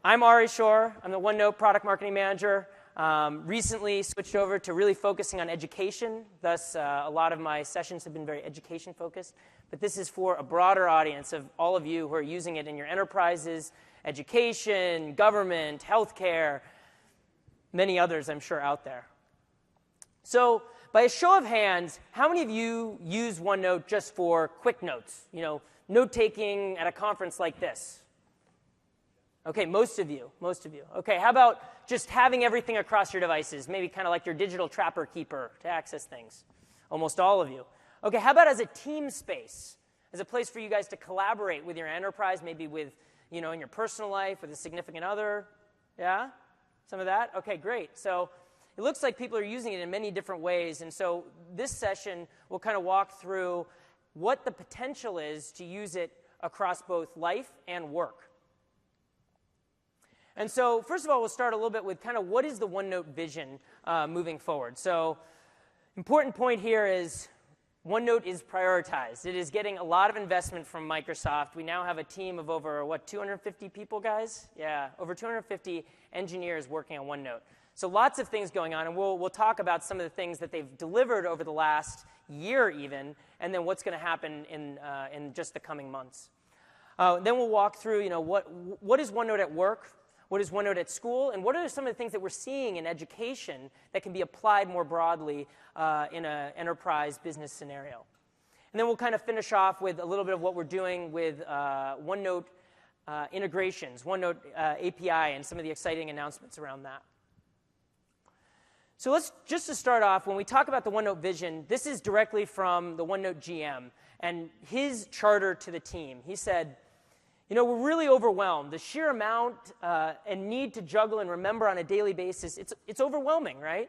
I'm Ari Shore. I'm the OneNote product marketing manager. Recently switched over to really focusing on education. Thus, a lot of my sessions have been very education focused. But this is for a broader audience of all of you who are using it in your enterprises, education, government, healthcare, many others I'm sure out there. So by a show of hands, how many of you use OneNote just for quick notes? You know, note-taking at a conference like this? Okay, most of you. Okay, how about just having everything across your devices, maybe kind of like your digital trapper keeper to access things? Almost all of you. Okay, how about as a team space, as a place for you guys to collaborate with your enterprise, maybe with, you know, in your personal life, with a significant other? Yeah? Some of that? Okay, great. So it looks like people are using it in many different ways, and so this session will kind of walk through what the potential is to use it across both life and work. And so, first of all, we'll start a little bit with kind of what is the OneNote vision moving forward. So, important point here is OneNote is prioritized. It is getting a lot of investment from Microsoft. We now have a team of over, 250 people, guys? Yeah, over 250 engineers working on OneNote. So lots of things going on, and we'll talk about some of the things that they've delivered over the last year even, and then what's going to happen in just the coming months. Then we'll walk through, you know, what is OneNote at work? What is OneNote at school? And what are some of the things that we're seeing in education that can be applied more broadly in an enterprise business scenario? And then we'll kind of finish off with a little bit of what we're doing with OneNote integrations, OneNote API, and some of the exciting announcements around that. So just to start off, when we talk about the OneNote vision, this is directly from the OneNote GM and his charter to the team. He said, you know, we're really overwhelmed. The sheer amount and need to juggle and remember on a daily basis, it's overwhelming, right?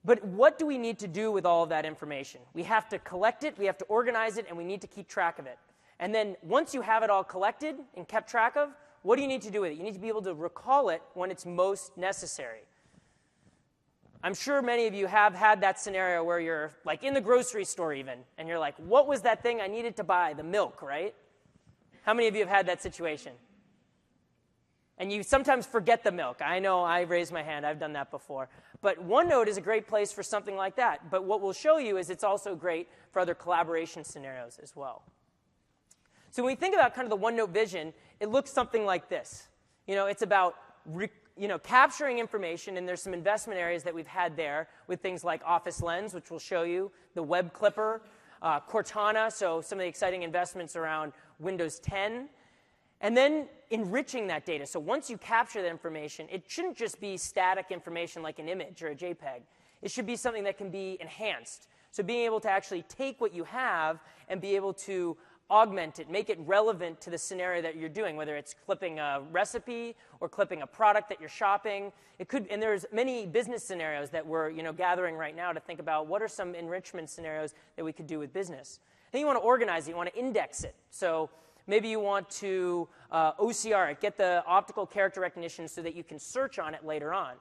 But what do we need to do with all of that information? We have to collect it, we have to organize it, and we need to keep track of it. And then once you have it all collected and kept track of, what do you need to do with it? You need to be able to recall it when it's most necessary. I'm sure many of you have had that scenario where you're like in the grocery store even, and you're like, what was that thing I needed to buy? The milk, right? How many of you have had that situation? And you sometimes forget the milk. I know, I raised my hand. I've done that before. But OneNote is a great place for something like that. But what we'll show you is it's also great for other collaboration scenarios as well. So when we think about kind of the OneNote vision, it looks something like this. You know, it's about capturing information, and there's some investment areas that we've had there with things like Office Lens, which we'll show you, the Web Clipper, Cortana, so some of the exciting investments around Windows 10, and then enriching that data. So once you capture that information, it shouldn't just be static information like an image or a JPEG. It should be something that can be enhanced. So being able to actually take what you have and be able to augment it, make it relevant to the scenario that you're doing, whether it's clipping a recipe or clipping a product that you're shopping. It could, and there's many business scenarios that we're gathering right now to think about what are some enrichment scenarios that we could do with business. Then you want to organize it, you want to index it. So maybe you want to OCR it, get the optical character recognition so that you can search on it later on.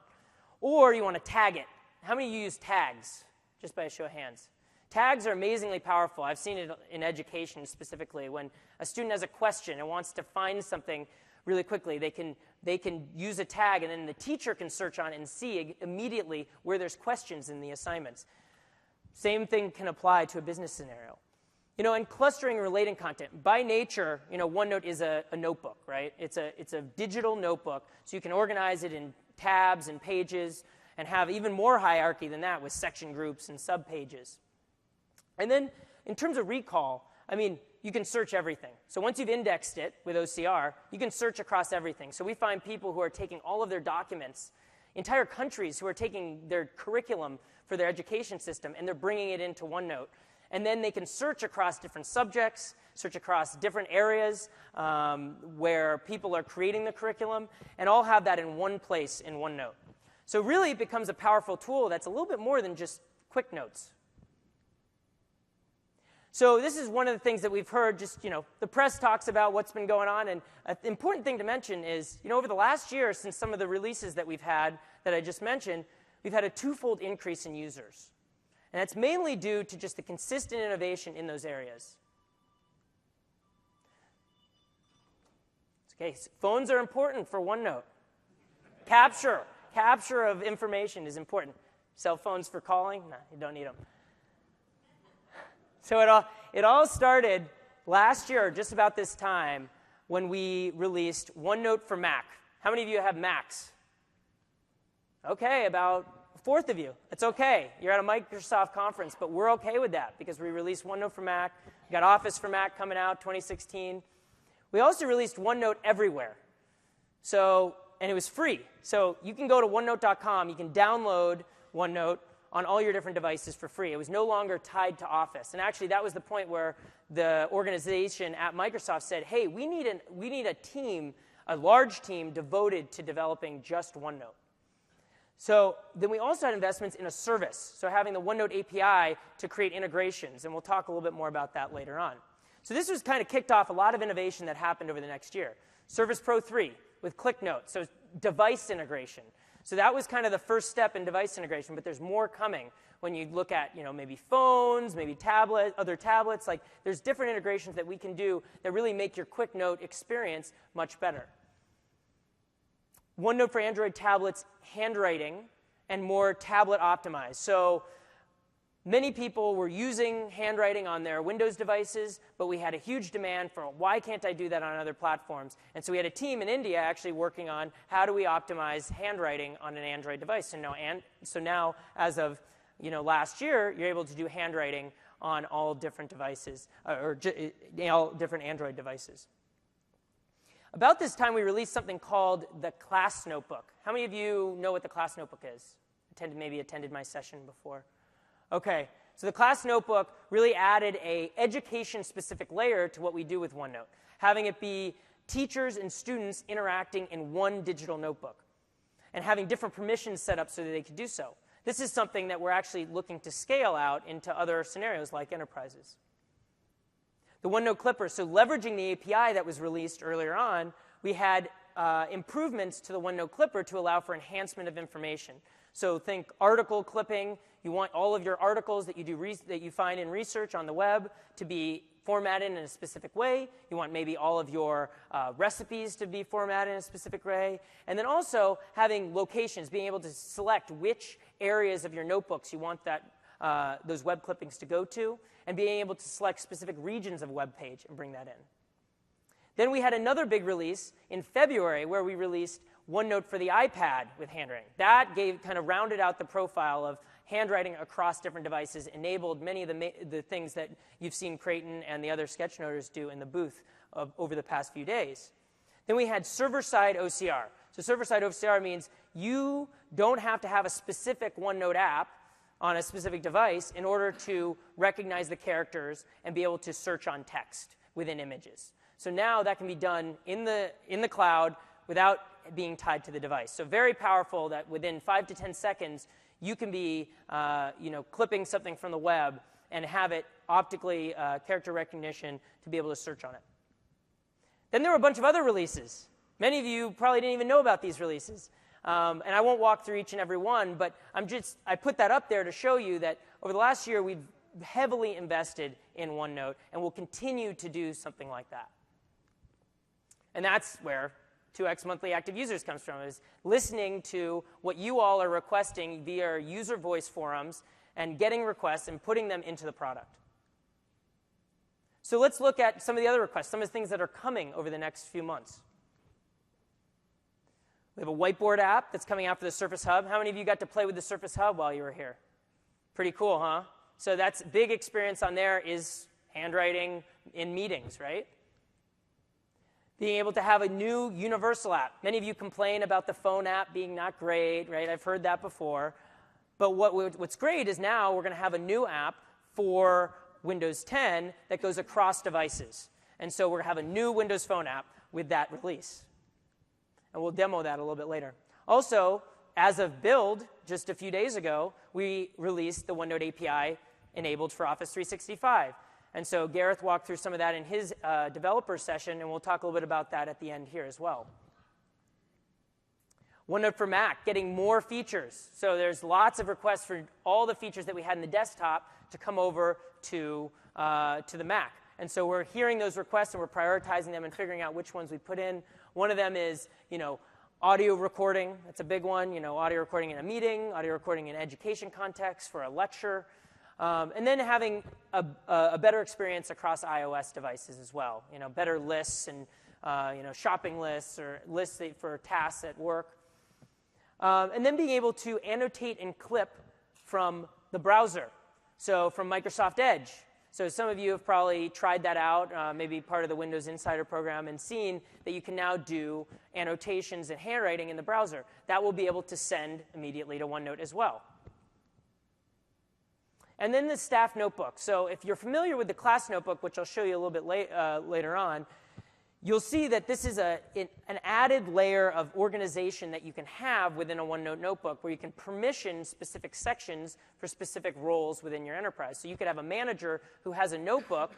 Or you want to tag it. How many of you use tags? Just by a show of hands. Tags are amazingly powerful. I've seen it in education specifically. When a student has a question and wants to find something really quickly, they can use a tag, and then the teacher can search on it and see immediately where there's questions in the assignments. Same thing can apply to a business scenario. You know, and clustering and relating content. By nature, OneNote is a notebook, right? It's a digital notebook, so you can organize it in tabs and pages and have even more hierarchy than that with section groups and subpages. And then, in terms of recall, I mean, you can search everything. So once you've indexed it with OCR, you can search across everything. So we find people who are taking all of their documents, entire countries who are taking their curriculum for their education system, and they're bringing it into OneNote. And then they can search across different subjects, search across different areas where people are creating the curriculum, and all have that in one place in OneNote. So really, it becomes a powerful tool that's a little bit more than just quick notes. So this is one of the things that we've heard, the press talks about what's been going on, and an important thing to mention is, over the last year, since some of the releases that we've had that I just mentioned, we've had a twofold increase in users. And that's mainly due to just the consistent innovation in those areas. Okay, so phones are important for OneNote. Capture of information is important. Cell phones for calling? No, you don't need them. So it all started last year, just about this time, when we released OneNote for Mac. How many of you have Macs? Okay, about a fourth of you. It's okay. You're at a Microsoft conference, but we're okay with that because we released OneNote for Mac. We got Office for Mac coming out 2016. We also released OneNote everywhere. And it was free. So you can go to OneNote.com. You can download OneNote on all your different devices for free. It was no longer tied to Office. And actually, that was the point where the organization at Microsoft said, hey, we need a team, a large team devoted to developing just OneNote. So then we also had investments in a service, so having the OneNote API to create integrations, and we'll talk a little bit more about that later on. So this was kind of kicked off a lot of innovation that happened over the next year. Service Pro 3 with ClickNote, so device integration. So that was kind of the first step in device integration, but there's more coming when you look at maybe phones, maybe other tablets. Like there's different integrations that we can do that really make your QuickNote experience much better. OneNote for Android tablets, handwriting, and more tablet optimized. So many people were using handwriting on their Windows devices, but we had a huge demand for why can't I do that on other platforms? And so we had a team in India actually working on how do we optimize handwriting on an Android device. So now, as of last year, you're able to do handwriting on all different devices, all different Android devices. About this time, we released something called the Class Notebook. How many of you know what the Class Notebook is? Maybe attended my session before. Okay, so the Class Notebook really added an education-specific layer to what we do with OneNote, having it be teachers and students interacting in one digital notebook and having different permissions set up so that they could do so. This is something that we're actually looking to scale out into other scenarios like enterprises. The OneNote Clipper, so leveraging the API that was released earlier on, we had improvements to the OneNote Clipper to allow for enhancement of information. So think article clipping. You want all of your articles that you find in research on the web to be formatted in a specific way. You want maybe all of your recipes to be formatted in a specific way. And then also having locations, being able to select which areas of your notebooks you want those web clippings to go to, and being able to select specific regions of a web page and bring that in. Then we had another big release in February where we released OneNote for the iPad with handwriting. That kind of rounded out the profile of handwriting across different devices, enabled many of the things that you've seen Creighton and the other sketchnoters do in the booth over the past few days. Then we had server-side OCR. So server-side OCR means you don't have to have a specific OneNote app on a specific device in order to recognize the characters and be able to search on text within images. So now that can be done in the cloud without being tied to the device. So very powerful that within 5 to 10 seconds, you can be clipping something from the web and have it optically character recognition to be able to search on it. Then there were a bunch of other releases. Many of you probably didn't even know about these releases. And I won't walk through each and every one, but I put that up there to show you that over the last year, we've heavily invested in OneNote, and we'll continue to do something like that. And that's where 2x monthly active users comes from, is listening to what you all are requesting via user voice forums and getting requests and putting them into the product. So let's look at some of the other requests, some of the things that are coming over the next few months. We have a whiteboard app that's coming out for the Surface Hub. How many of you got to play with the Surface Hub while you were here? Pretty cool, huh? So that's big experience on there is handwriting in meetings, right? Being able to have a new universal app. Many of you complain about the phone app being not great, right? I've heard that before. But what's great is now we're going to have a new app for Windows 10 that goes across devices. And so we're going to have a new Windows Phone app with that release. And we'll demo that a little bit later. Also, as of build, just a few days ago, we released the OneNote API enabled for Office 365. And so Gareth walked through some of that in his developer session, and we'll talk a little bit about that at the end here as well. OneNote for Mac, getting more features. So there's lots of requests for all the features that we had in the desktop to come over to the Mac. And so we're hearing those requests, and we're prioritizing them and figuring out which ones we put in. One of them is, audio recording. That's a big one. Audio recording in a meeting, audio recording in education context for a lecture, and then having a better experience across iOS devices as well. Better lists and shopping lists or lists for tasks at work. And then being able to annotate and clip from the browser, so from Microsoft Edge. So some of you have probably tried that out, maybe part of the Windows Insider program, and seen that you can now do annotations and handwriting in the browser. That will be able to send immediately to OneNote as well. And then the staff notebook. So if you're familiar with the class notebook, which I'll show you a little bit later on, you'll see that this is an added layer of organization that you can have within a OneNote notebook where you can permission specific sections for specific roles within your enterprise. So you could have a manager who has a notebook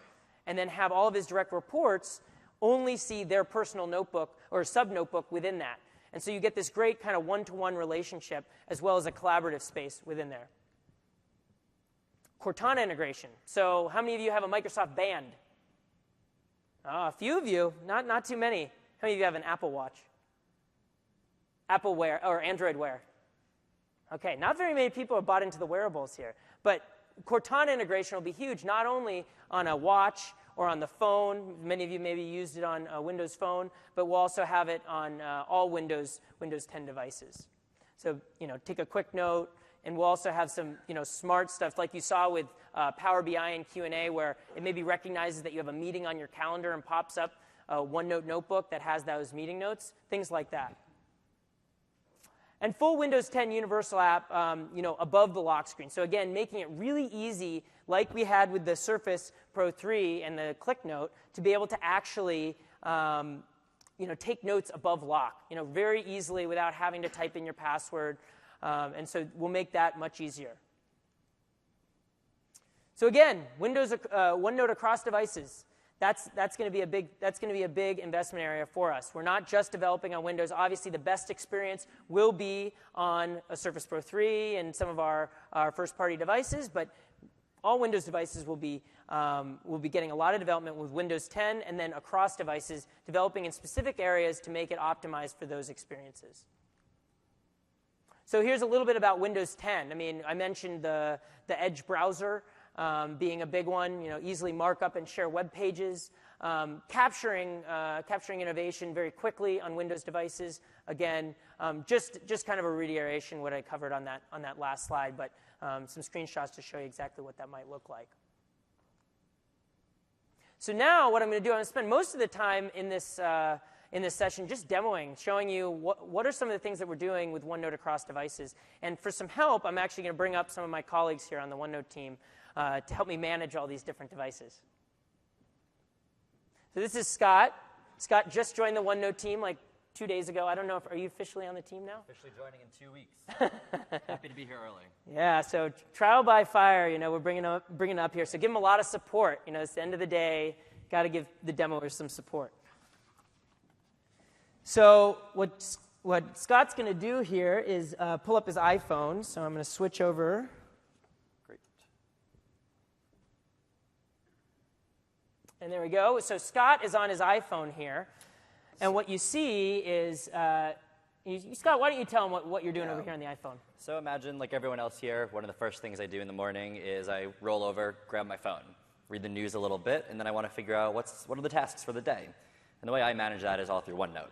and then have all of his direct reports only see their personal notebook or sub-notebook within that. And so you get this great kind of one-to-one relationship as well as a collaborative space within there. Cortana integration. So how many of you have a Microsoft Band? A few of you, not too many. How many of you have an Apple Watch? Apple Wear, or Android Wear? Okay, not very many people have bought into the wearables here. But Cortana integration will be huge, not only on a watch or on the phone. Many of you maybe used it on a Windows Phone, but we'll also have it on all Windows 10 devices. So, take a quick note. And we'll also have some, smart stuff like you saw with Power BI and Q&A, where it maybe recognizes that you have a meeting on your calendar and pops up a OneNote notebook that has those meeting notes, things like that. And full Windows 10 Universal app, above the lock screen. So again, making it really easy, like we had with the Surface Pro 3 and the Click Note, to be able to actually, take notes above lock, very easily without having to type in your password. And so we'll make that much easier. So again, OneNote across devices. That's going to be a big investment area for us. We're not just developing on Windows. Obviously, the best experience will be on a Surface Pro 3 and some of our first-party devices, but all Windows devices will be getting a lot of development with Windows 10, and then across devices, developing in specific areas to make it optimized for those experiences. So here's a little bit about Windows 10. I mentioned the Edge browser being a big one. Easily mark up and share web pages, capturing innovation very quickly on Windows devices. Again, just kind of a reiteration what I covered on that last slide, but some screenshots to show you exactly what that might look like. So now what I'm going to do, I'm going to spend most of the time in this session just demoing, showing you what are some of the things that we're doing with OneNote across devices. And for some help, I'm actually going to bring up some of my colleagues here on the OneNote team to help me manage all these different devices. So this is Scott. Scott just joined the OneNote team like 2 days ago. I don't know, are you officially on the team now? Officially joining in 2 weeks. Happy to be here early. Yeah, so trial by fire, we're bringing up here. So give them a lot of support. It's the end of the day. Got to give the demoers some support. So what Scott's going to do here is pull up his iPhone. So I'm going to switch over. Great. And there we go. So Scott is on his iPhone here. And what you see is, Scott, why don't you tell him what you're doing over here on the iPhone? So imagine, like everyone else here, one of the first things I do in the morning is I roll over, grab my phone, read the news a little bit, and then I want to figure out what are the tasks for the day. And the way I manage that is all through OneNote.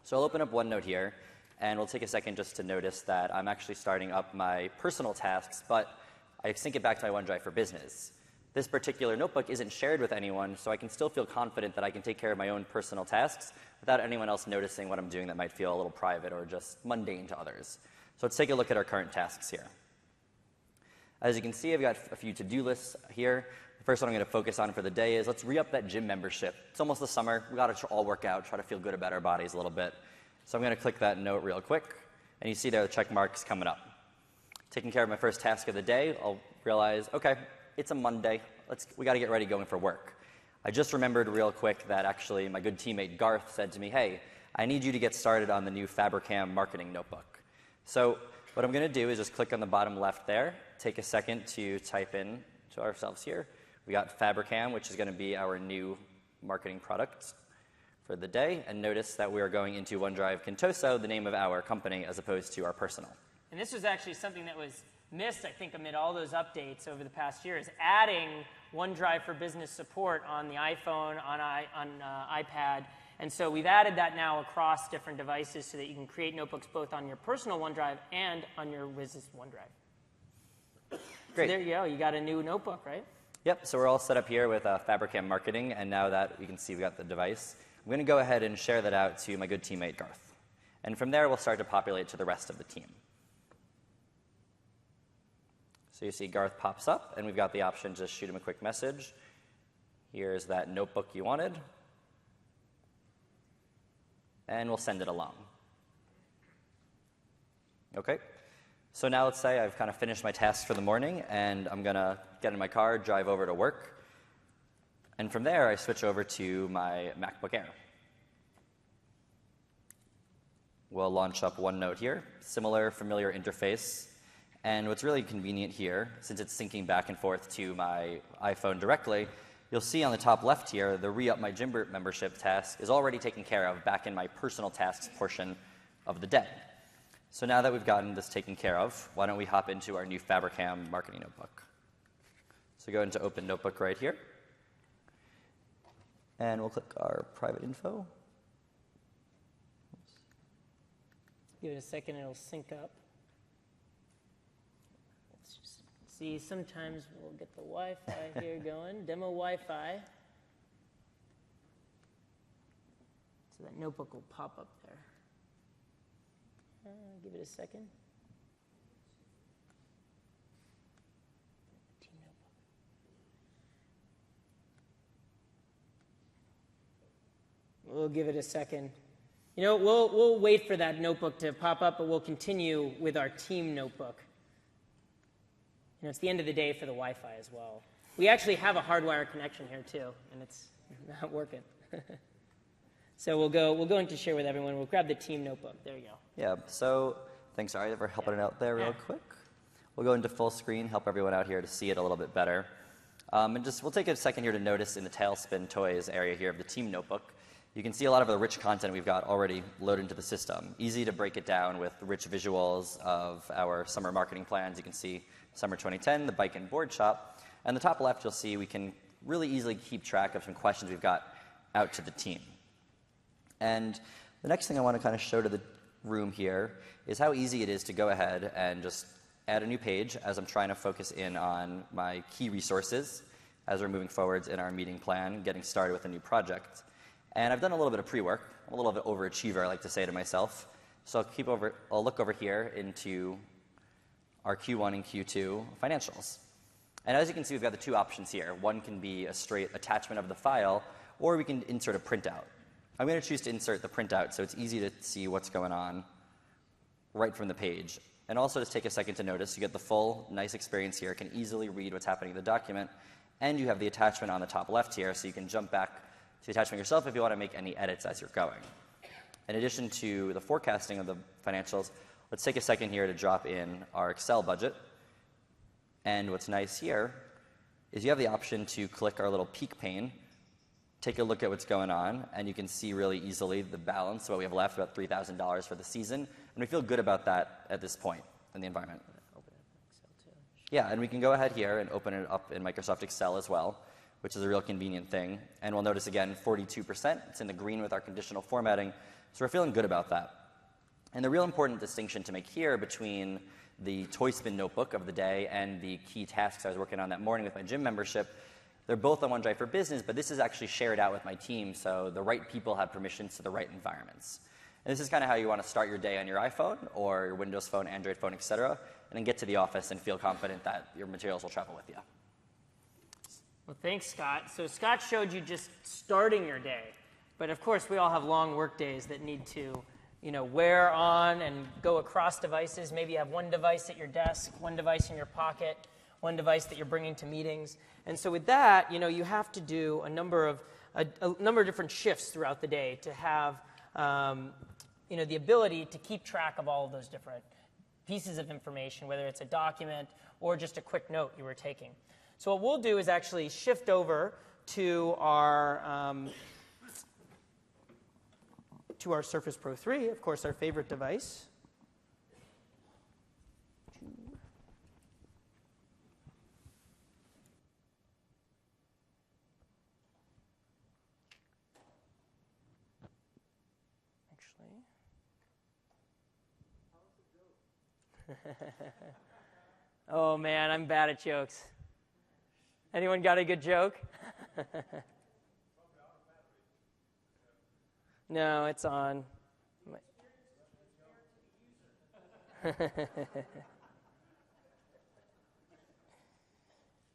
So I'll open up OneNote here, and we'll take a second just to notice that I'm actually starting up my personal tasks, but I sync it back to my OneDrive for Business. This particular notebook isn't shared with anyone, so I can still feel confident that I can take care of my own personal tasks without anyone else noticing what I'm doing that might feel a little private or just mundane to others. So let's take a look at our current tasks here. As you can see, I've got a few to-do lists here. The first one I'm going to focus on for the day is let's re-up that gym membership. It's almost the summer. We've got to all work out, try to feel good about our bodies a little bit. So I'm going to click that note real quick, and you see there the check marks coming up. Taking care of my first task of the day, I'll realize, okay, it's a Monday. We got to get ready going for work. I just remembered real quick that actually my good teammate Garth said to me, hey, I need you to get started on the new Fabricam marketing notebook. So what I'm going to do is just click on the bottom left there, take a second to type in to ourselves here. We got Fabricam, which is going to be our new marketing product for the day, and notice that we are going into OneDrive Contoso, the name of our company, as opposed to our personal. And this was actually something that was missed, I think, amid all those updates over the past year, is adding OneDrive for Business support on the iPhone, on iPad. And so we've added that now across different devices so that you can create notebooks both on your personal OneDrive and on your business OneDrive. Great. So there you go. You got a new notebook, right? Yep, so we're all set up here with Fabricam Marketing, and now that we can see we got the device, I'm going to go ahead and share that out to my good teammate, Garth. And from there, we'll start to populate to the rest of the team. So you see Garth pops up, and we've got the option to just shoot him a quick message. Here's that notebook you wanted. And we'll send it along. Okay. So now let's say I've kind of finished my tasks for the morning, and I'm going to get in my car, drive over to work. And from there, I switch over to my MacBook Air. We'll launch up OneNote here. Similar, familiar interface. And what's really convenient here, since it's syncing back and forth to my iPhone directly, you'll see on the top left here, the re-up my gym membership task is already taken care of back in my personal tasks portion of the day. So now that we've gotten this taken care of, why don't we hop into our new Fabricam marketing notebook. So go into Open Notebook right here. And we'll click our private info. Give it a second, it'll sync up. Let's just see, sometimes we'll get the Wi-Fi here going, demo Wi-Fi. So that notebook will pop up there. Give it a second. Team notebook. We'll give it a second. You know, we'll wait for that notebook to pop up, but we'll continue with our team notebook. You know, it's the end of the day for the Wi-Fi as well. We actually have a hardwire connection here too, and it's not working. So we'll go into share with everyone. We'll grab the team notebook. There you go. Yeah, so thanks, Ari, for helping it out there real quick. We'll go into full screen, help everyone out here to see it a little bit better. And we'll take a second here to notice in the Tailspin Toys area here of the team notebook, you can see a lot of the rich content we've got already loaded into the system. Easy to break it down with rich visuals of our summer marketing plans. You can see Summer 2010, the bike and board shop. And the top left, you'll see we can really easily keep track of some questions we've got out to the team. And the next thing I want to kind of show to the room here is how easy it is to go ahead and just add a new page as I'm trying to focus in on my key resources as we're moving forwards in our meeting plan, getting started with a new project. And I've done a little bit of pre-work. I'm a little bit overachiever, I like to say to myself. So I'll look over here into our Q1 and Q2 financials. And as you can see, we've got the two options here. One can be a straight attachment of the file, or we can insert a printout. I'm going to choose to insert the printout so it's easy to see what's going on right from the page. And also just take a second to notice you get the full, nice experience here, can easily read what's happening in the document, and you have the attachment on the top left here so you can jump back to the attachment yourself if you want to make any edits as you're going. In addition to the forecasting of the financials, let's take a second here to drop in our Excel budget. And what's nice here is you have the option to click our little peek pane, take a look at what's going on, and you can see really easily the balance, what we have left, about $3,000 for the season. And we feel good about that at this point in the environment. Yeah, and we can go ahead here and open it up in Microsoft Excel as well, which is a real convenient thing. And we'll notice again, 42%. It's in the green with our conditional formatting. So we're feeling good about that. And the real important distinction to make here between the Toyspin notebook of the day and the key tasks I was working on that morning with my gym membership, they're both on OneDrive for Business, but this is actually shared out with my team, so the right people have permissions to the right environments. And this is kind of how you want to start your day on your iPhone or your Windows Phone, Android phone, etc., and then get to the office and feel confident that your materials will travel with you. Well, thanks, Scott. So Scott showed you just starting your day, but of course we all have long work days that need to, wear on and go across devices. Maybe you have one device at your desk, one device in your pocket, one device that you're bringing to meetings. And so with that, you have to do a number of different shifts throughout the day to have, the ability to keep track of all of those different pieces of information, whether it's a document or just a quick note you were taking. So what we'll do is actually shift over to our to our Surface Pro 3, of course, our favorite device. Oh man, I'm bad at jokes. Anyone got a good joke? No, it's on.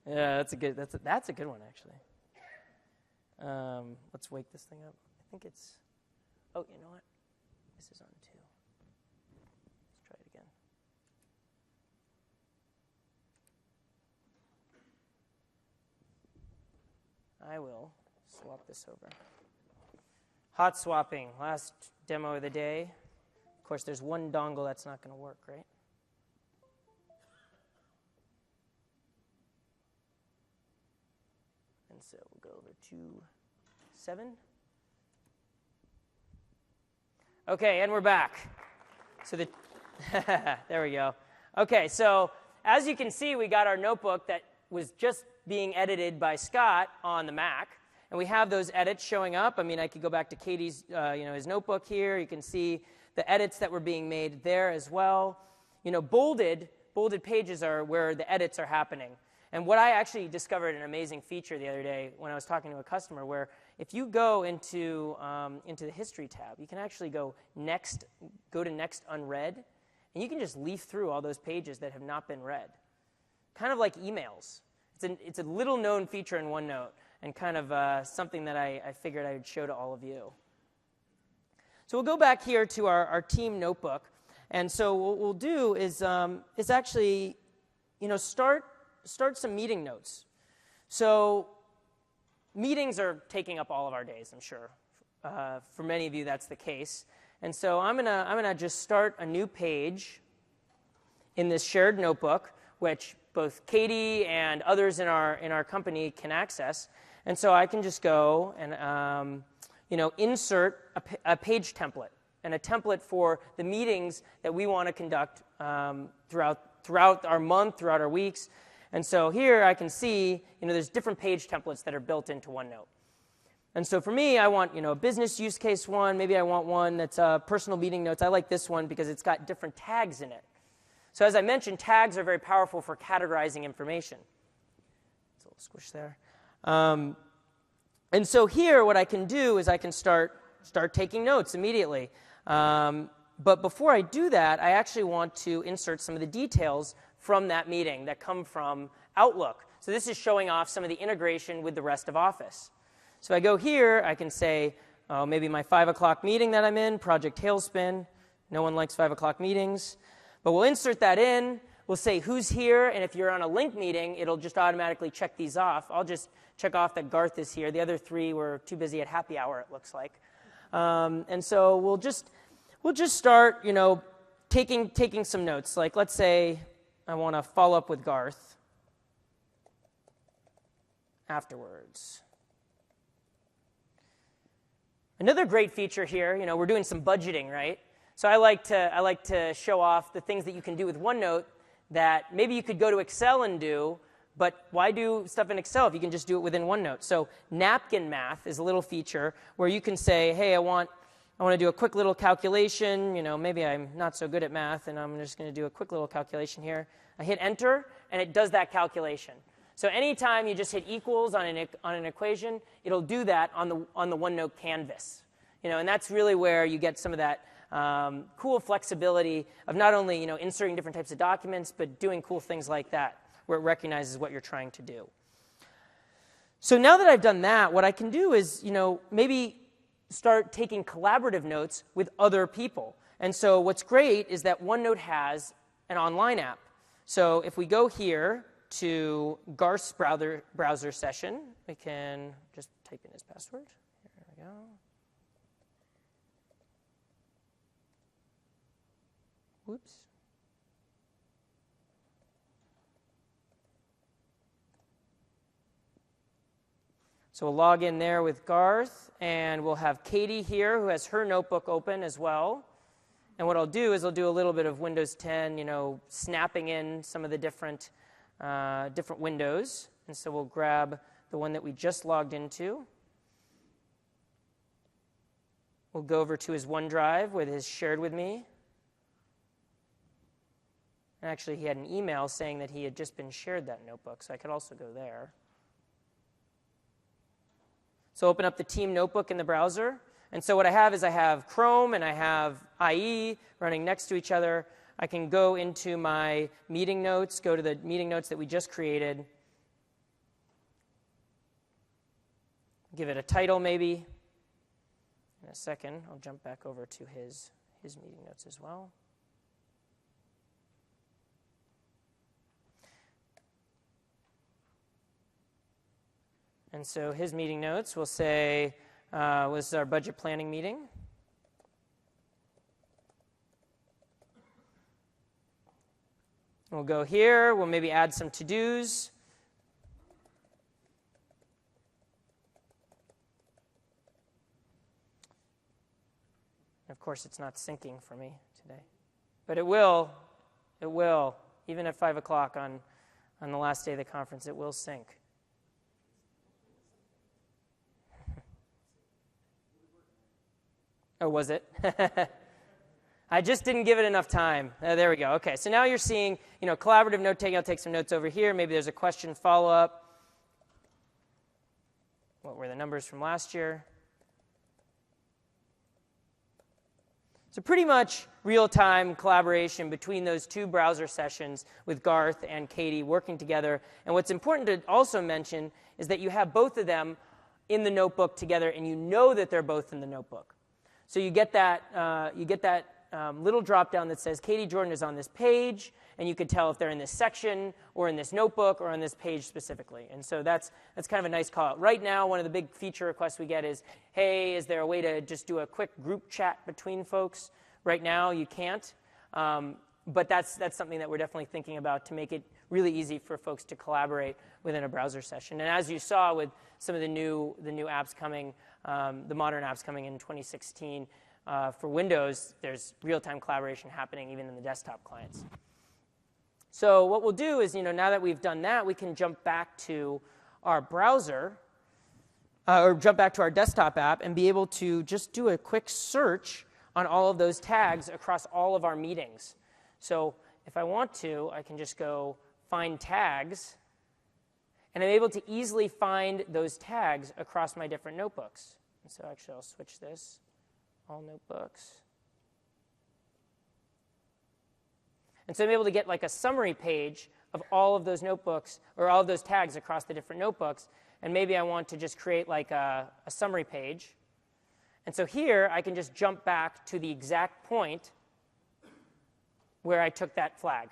Yeah, that's a good one actually. Let's wake this thing up. I think it's. Oh, you know what? This is on too. Let's try it again. I will swap this over. Hot swapping, last demo of the day. Of course, there's one dongle that's not going to work, right? And so we'll go over to 7. Okay, and we're back. So there we go. Okay, so as you can see, we got our notebook that was just being edited by Scott on the Mac. And we have those edits showing up. I mean, I could go back to Katie's, his notebook here. You can see the edits that were being made there as well. Bolded pages are where the edits are happening. And what I actually discovered an amazing feature the other day when I was talking to a customer, where if you go into the History tab, you can actually go to Next Unread, and you can just leaf through all those pages that have not been read. Kind of like emails. It's a little-known feature in OneNote, and kind of something that I figured I would show to all of you. So we'll go back here to our team notebook. And so what we'll do is actually, start some meeting notes. So meetings are taking up all of our days, I'm sure. For many of you, that's the case. And so I'm gonna just start a new page in this shared notebook, which both Katie and others in our company can access. And so I can just go and insert a page template and a template for the meetings that we want to conduct throughout our month, throughout our weeks. And so here I can see, there's different page templates that are built into OneNote. And so for me, I want, a business use case one. Maybe I want one that's personal meeting notes. I like this one because it's got different tags in it. So as I mentioned, tags are very powerful for categorizing information. It's a little squish there. And so here, what I can do is I can start taking notes immediately. But before I do that, I actually want to insert some of the details from that meeting that come from Outlook. So this is showing off some of the integration with the rest of Office. So I go here, I can say, maybe my 5 o'clock meeting that I'm in, Project Tailspin. No one likes 5 o'clock meetings. But we'll insert that in. We'll say who's here, and if you're on a link meeting, it'll just automatically check these off. I'll just check off that Garth is here. The other 3 were too busy at happy hour, it looks like. And so we'll just start, taking some notes. Like, let's say I want to follow up with Garth afterwards. Another great feature here, we're doing some budgeting, right? So I like to show off the things that you can do with OneNote that maybe you could go to Excel and do, but why do stuff in Excel if you can just do it within OneNote? So napkin math is a little feature where you can say, hey, I want to do a quick little calculation. Maybe I'm not so good at math, and I'm just going to do a quick little calculation here. I hit enter, and it does that calculation. So anytime you just hit equals on an equation, it'll do that on the OneNote canvas. And that's really where you get some of that cool flexibility of not only inserting different types of documents, but doing cool things like that, where it recognizes what you're trying to do. So now that I've done that, what I can do is maybe start taking collaborative notes with other people. And so what's great is that OneNote has an online app. So if we go here to Garth's browser session, we can just type in his password. Here we go. Whoops. So we'll log in there with Garth, and we'll have Katie here who has her notebook open as well. And what I'll do is I'll do a little bit of Windows 10, snapping in some of the different windows. And so we'll grab the one that we just logged into. We'll go over to his OneDrive with his shared with me. And actually, he had an email saying that he had just been shared that notebook, so I could also go there. So open up the team notebook in the browser. And so what I have Chrome and I have IE running next to each other. I can go into my meeting notes, go to the meeting notes that we just created. Give it a title maybe. In a second, I'll jump back over to his meeting notes as well. And so his meeting notes will say, this is our budget planning meeting. We'll go here. We'll maybe add some to-dos. Of course, it's not syncing for me today. But it will. It will. Even at 5 o'clock on the last day of the conference, it will sync. Oh, was it? I just didn't give it enough time. There we go. Okay, so now you're seeing, collaborative note-taking. I'll take some notes over here. Maybe there's a question follow-up. What were the numbers from last year? So pretty much real-time collaboration between those two browser sessions with Garth and Katie working together. And what's important to also mention is that you have both of them in the notebook together, and you know that they're both in the notebook. So you get that little drop-down that says Katie Jordan is on this page, and you can tell if they're in this section or in this notebook or on this page specifically. And so that's kind of a nice call-out. Right now, one of the big feature requests we get is, hey, is there a way to just do a quick group chat between folks? Right now, you can't. But that's something that we're definitely thinking about to make it really easy for folks to collaborate within a browser session. And as you saw with some of the new apps coming, the modern apps coming in 2016, for Windows, there's real-time collaboration happening even in the desktop clients. So what we'll do is, now that we've done that, we can jump back to our browser, or jump back to our desktop app and be able to just do a quick search on all of those tags across all of our meetings. So if I want to, I can just go find tags, and I'm able to easily find those tags across my different notebooks. And so actually, I'll switch this, all notebooks. And so I'm able to get like a summary page of all of those notebooks, or all of those tags across the different notebooks. And maybe I want to just create like a summary page. And so here, I can just jump back to the exact point where I took that flag.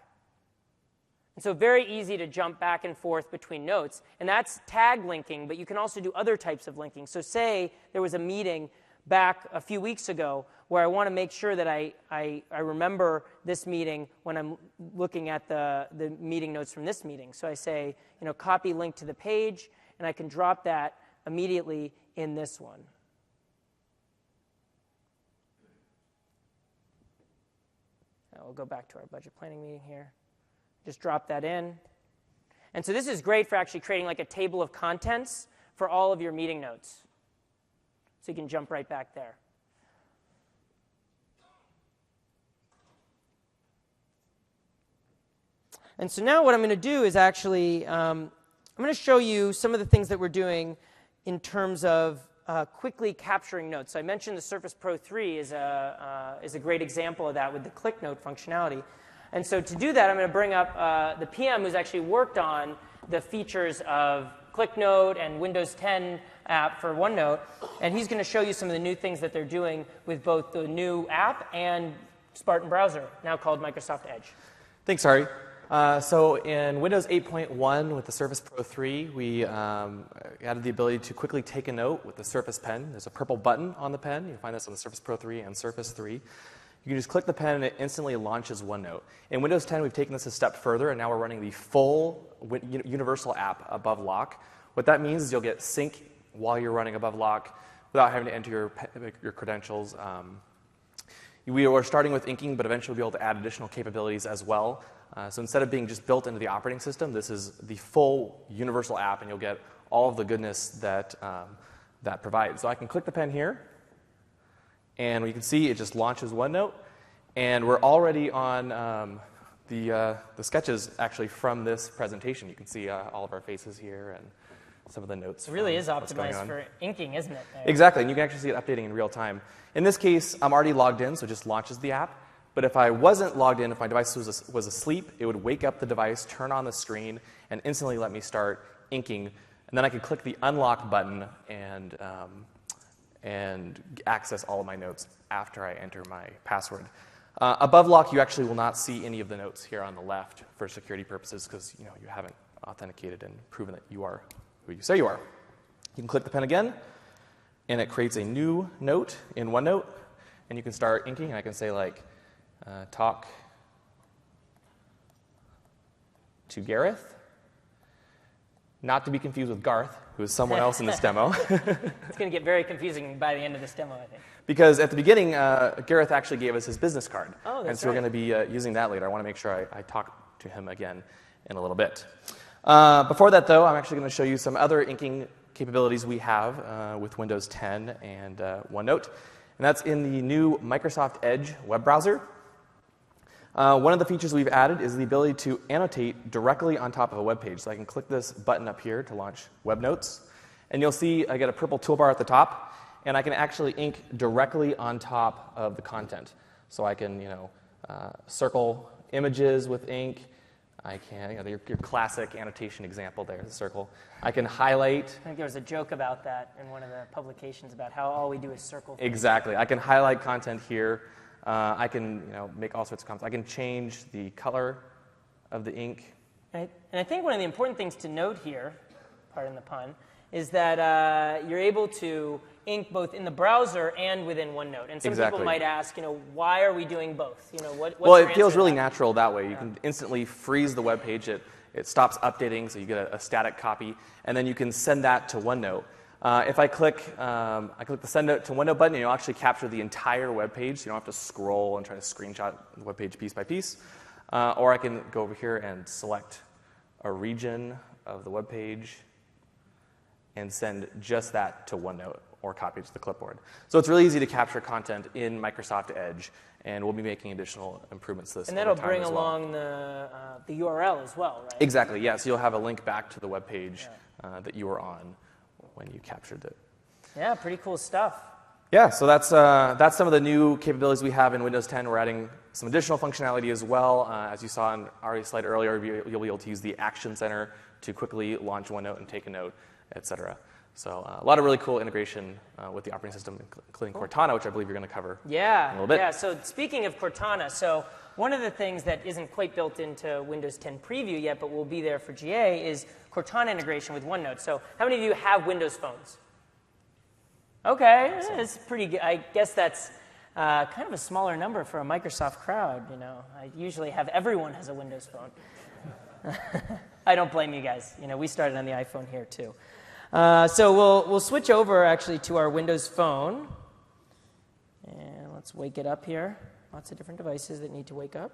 And so very easy to jump back and forth between notes. And that's tag linking, but you can also do other types of linking. So say there was a meeting back a few weeks ago where I want to make sure that I remember this meeting when I'm looking at the meeting notes from this meeting. So I say, copy link to the page, and I can drop that immediately in this one. We'll go back to our budget planning meeting here. Just drop that in. And so this is great for actually creating like a table of contents for all of your meeting notes. So you can jump right back there. And so now what I'm going to do is actually, I'm going to show you some of the things that we're doing in terms of quickly capturing notes. So I mentioned the Surface Pro 3 is a great example of that with the click note functionality. And so to do that, I'm going to bring up the PM who's actually worked on the features of ClickNote and Windows 10 app for OneNote. And he's going to show you some of the new things that they're doing with both the new app and Spartan browser, now called Microsoft Edge. Thanks, Ari. So in Windows 8.1 with the Surface Pro 3, we added the ability to quickly take a note with the Surface Pen. There's a purple button on the pen. You can find this on the Surface Pro 3 and Surface 3. You can just click the pen and it instantly launches OneNote. In Windows 10, we've taken this a step further, and now we're running the full universal app above lock. What that means is you'll get sync while you're running above lock without having to enter your credentials. We are starting with inking, but eventually we'll be able to add additional capabilities as well. So instead of being just built into the operating system, this is the full universal app, and you'll get all of the goodness that that provides. So I can click the pen here, and you can see it just launches OneNote, and we're already on the sketches actually from this presentation. You can see all of our faces here and some of the notes. It really is optimized for inking, isn't it? There? Exactly, and you can actually see it updating in real time. In this case, I'm already logged in, so it just launches the app. But if I wasn't logged in, if my device was asleep, it would wake up the device, turn on the screen, and instantly let me start inking. And then I could click the unlock button and access all of my notes after I enter my password. Above lock, you actually will not see any of the notes here on the left for security purposes because you haven't authenticated and proven that you are who you say you are. You can click the pen again, and it creates a new note in OneNote, and you can start inking. And I can say like, talk to Gareth, not to be confused with Garth, who is someone else in this demo. It's going to get very confusing by the end of this demo, I think. Because at the beginning, Gareth actually gave us his business card. Oh, that's and so right. we're going to be using that later. I want to make sure I talk to him again in a little bit. Before that, though, I'm actually going to show you some other inking capabilities we have with Windows 10 and OneNote. And that's in the new Microsoft Edge web browser. One of the features we've added is the ability to annotate directly on top of a web page. So I can click this button up here to launch web notes. And you'll see I get a purple toolbar at the top, and I can actually ink directly on top of the content. So I can, circle images with ink. I can, your classic annotation example there, the circle. I can highlight. I think there was a joke about that in one of the publications about how all we do is circle things. Exactly. I can highlight content here. I can, make all sorts of comments. I can change the color of the ink. Right. And I think one of the important things to note here, pardon the pun, is that you're able to ink both in the browser and within OneNote. And some Exactly. people might ask, why are we doing both? What's Well, your it feels answer to really that? natural that way. You can instantly freeze the web page. It stops updating, so you get a static copy, and then you can send that to OneNote. If I click the Send Note to OneNote button, you'll actually capture the entire web page. So you don't have to scroll and try to screenshot the web page piece by piece. Or I can go over here and select a region of the web page and send just that to OneNote or copy it to the clipboard. So it's really easy to capture content in Microsoft Edge, and we'll be making additional improvements to this. And that'll over time bring as well. along the URL as well, right? Exactly, yeah. So you'll have a link back to the web page that you were on when you captured it. Yeah, pretty cool stuff. Yeah, so that's some of the new capabilities we have in Windows 10. We're adding some additional functionality as well. As you saw on Ari's slide earlier, you'll be able to use the Action Center to quickly launch OneNote and take a note, etc. So a lot of really cool integration with the operating system, including Cortana, which I believe you're going to cover in a little bit. Yeah, so speaking of Cortana, so one of the things that isn't quite built into Windows 10 Preview yet, but will be there for GA, is Cortana integration with OneNote. So how many of you have Windows phones? Okay, it's pretty good. I guess that's kind of a smaller number for a Microsoft crowd. I usually have everyone has a Windows phone. I don't blame you guys. We started on the iPhone here too. So we'll switch over actually to our Windows Phone, and let's wake it up here. Lots of different devices that need to wake up.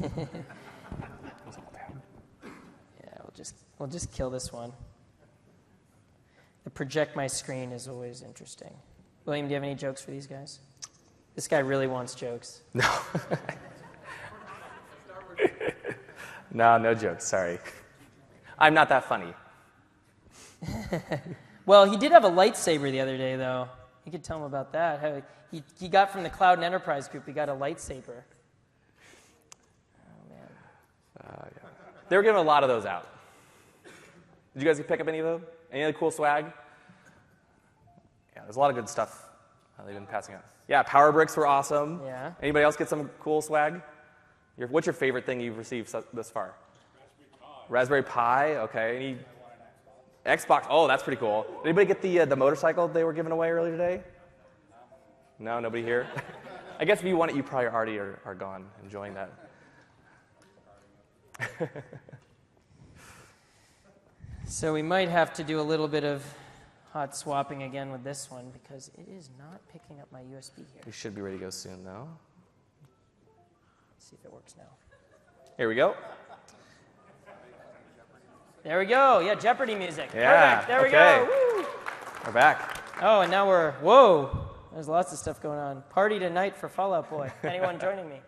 Yeah, we'll just kill this one. The project my screen is always interesting. William, do you have any jokes for these guys? This guy really wants jokes. No. No jokes, sorry. I'm not that funny. Well, he did have a lightsaber the other day, though. You could tell him about that. How he got from the Cloud and Enterprise group, he got a lightsaber. Oh, man. Yeah. They were giving a lot of those out. Did you guys pick up any of them? Any other cool swag? Yeah, there's a lot of good stuff they've been passing out. Yeah, Power Bricks were awesome. Yeah. Anybody else get some cool swag? What's your favorite thing you've received thus far? Raspberry Pi, okay. Xbox. Oh, that's pretty cool. Did anybody get the motorcycle they were giving away earlier today? No, nobody here? I guess if you want it, you probably already are gone enjoying that. So we might have to do a little bit of hot swapping again with this one because it is not picking up my USB here. We should be ready to go soon, though. Let's see if it works now. Here we go. There we go. Yeah, Jeopardy music. Yeah. Perfect. There we okay. go. Woo. We're back. Oh, and now whoa. There's lots of stuff going on. Party tonight for Fallout Boy. Anyone joining me?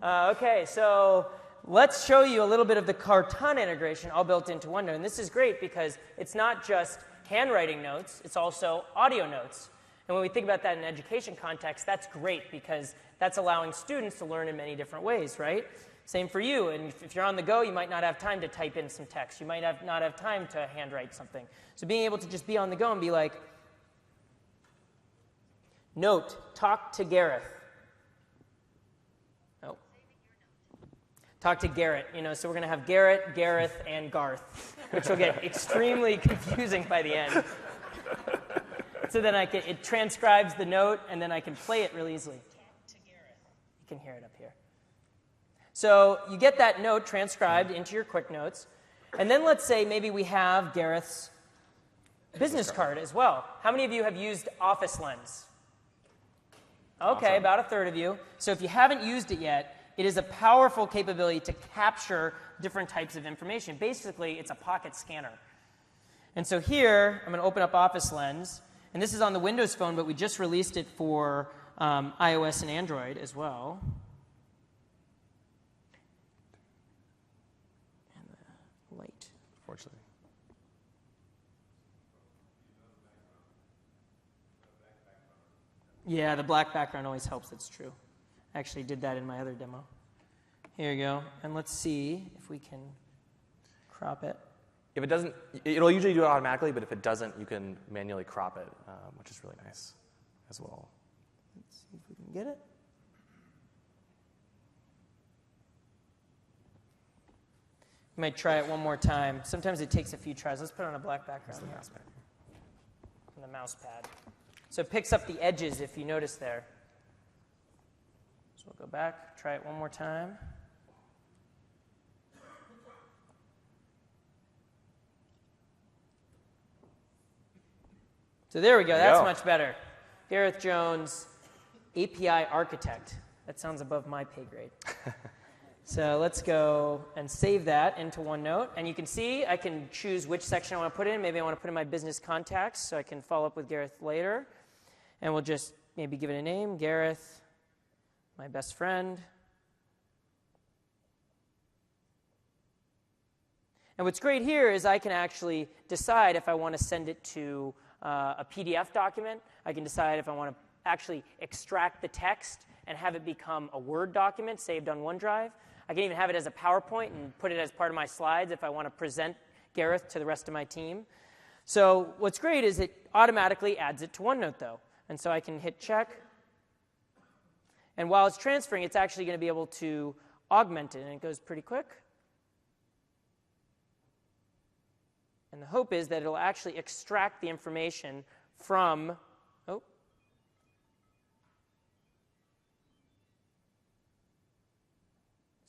Okay, so let's show you a little bit of the Cortana integration all built into OneNote. And this is great because it's not just handwriting notes, it's also audio notes. And when we think about that in an education context, that's great because that's allowing students to learn in many different ways, right? Same for you. And if you're on the go, you might not have time to type in some text. You might not have time to handwrite something. So being able to just be on the go and be like, note, talk to Gareth. Oh. Talk to Garrett. So we're going to have Garrett, Gareth, and Garth, which will get extremely confusing by the end. So then it transcribes the note, and then I can play it really easily. Talk to Gareth. You can hear it up here. So you get that note transcribed into your quick notes, and then let's say maybe we have Gareth's business card as well. How many of you have used Office Lens? Okay, awesome. About a third of you. So if you haven't used it yet, it is a powerful capability to capture different types of information. Basically, it's a pocket scanner. And so here, I'm going to open up Office Lens. And this is on the Windows Phone, but we just released it for iOS and Android as well. And the light. Fortunately. Yeah, the black background always helps. That's true. I actually did that in my other demo. Here you go. And let's see if we can crop it. If it doesn't, it'll usually do it automatically, but if it doesn't, you can manually crop it, which is really nice as well. Let's see if we can get it. You might try it one more time. Sometimes it takes a few tries. Let's put it on a black background. On the mouse pad. So it picks up the edges if you notice there. So we'll go back, try it one more time. So there we go. That's much better. Gareth Jones, API architect. That sounds above my pay grade. So let's go and save that into OneNote. And you can see I can choose which section I want to put in. Maybe I want to put in my business contacts so I can follow up with Gareth later. And we'll just maybe give it a name, Gareth, my best friend. And what's great here is I can actually decide if I want to send it to a PDF document. I can decide if I want to actually extract the text and have it become a Word document saved on OneDrive. I can even have it as a PowerPoint and put it as part of my slides if I want to present Gareth to the rest of my team. So what's great is it automatically adds it to OneNote, though. And so I can hit check. And while it's transferring, it's actually going to be able to augment it, and it goes pretty quick. And the hope is that it'll actually extract the information from, let's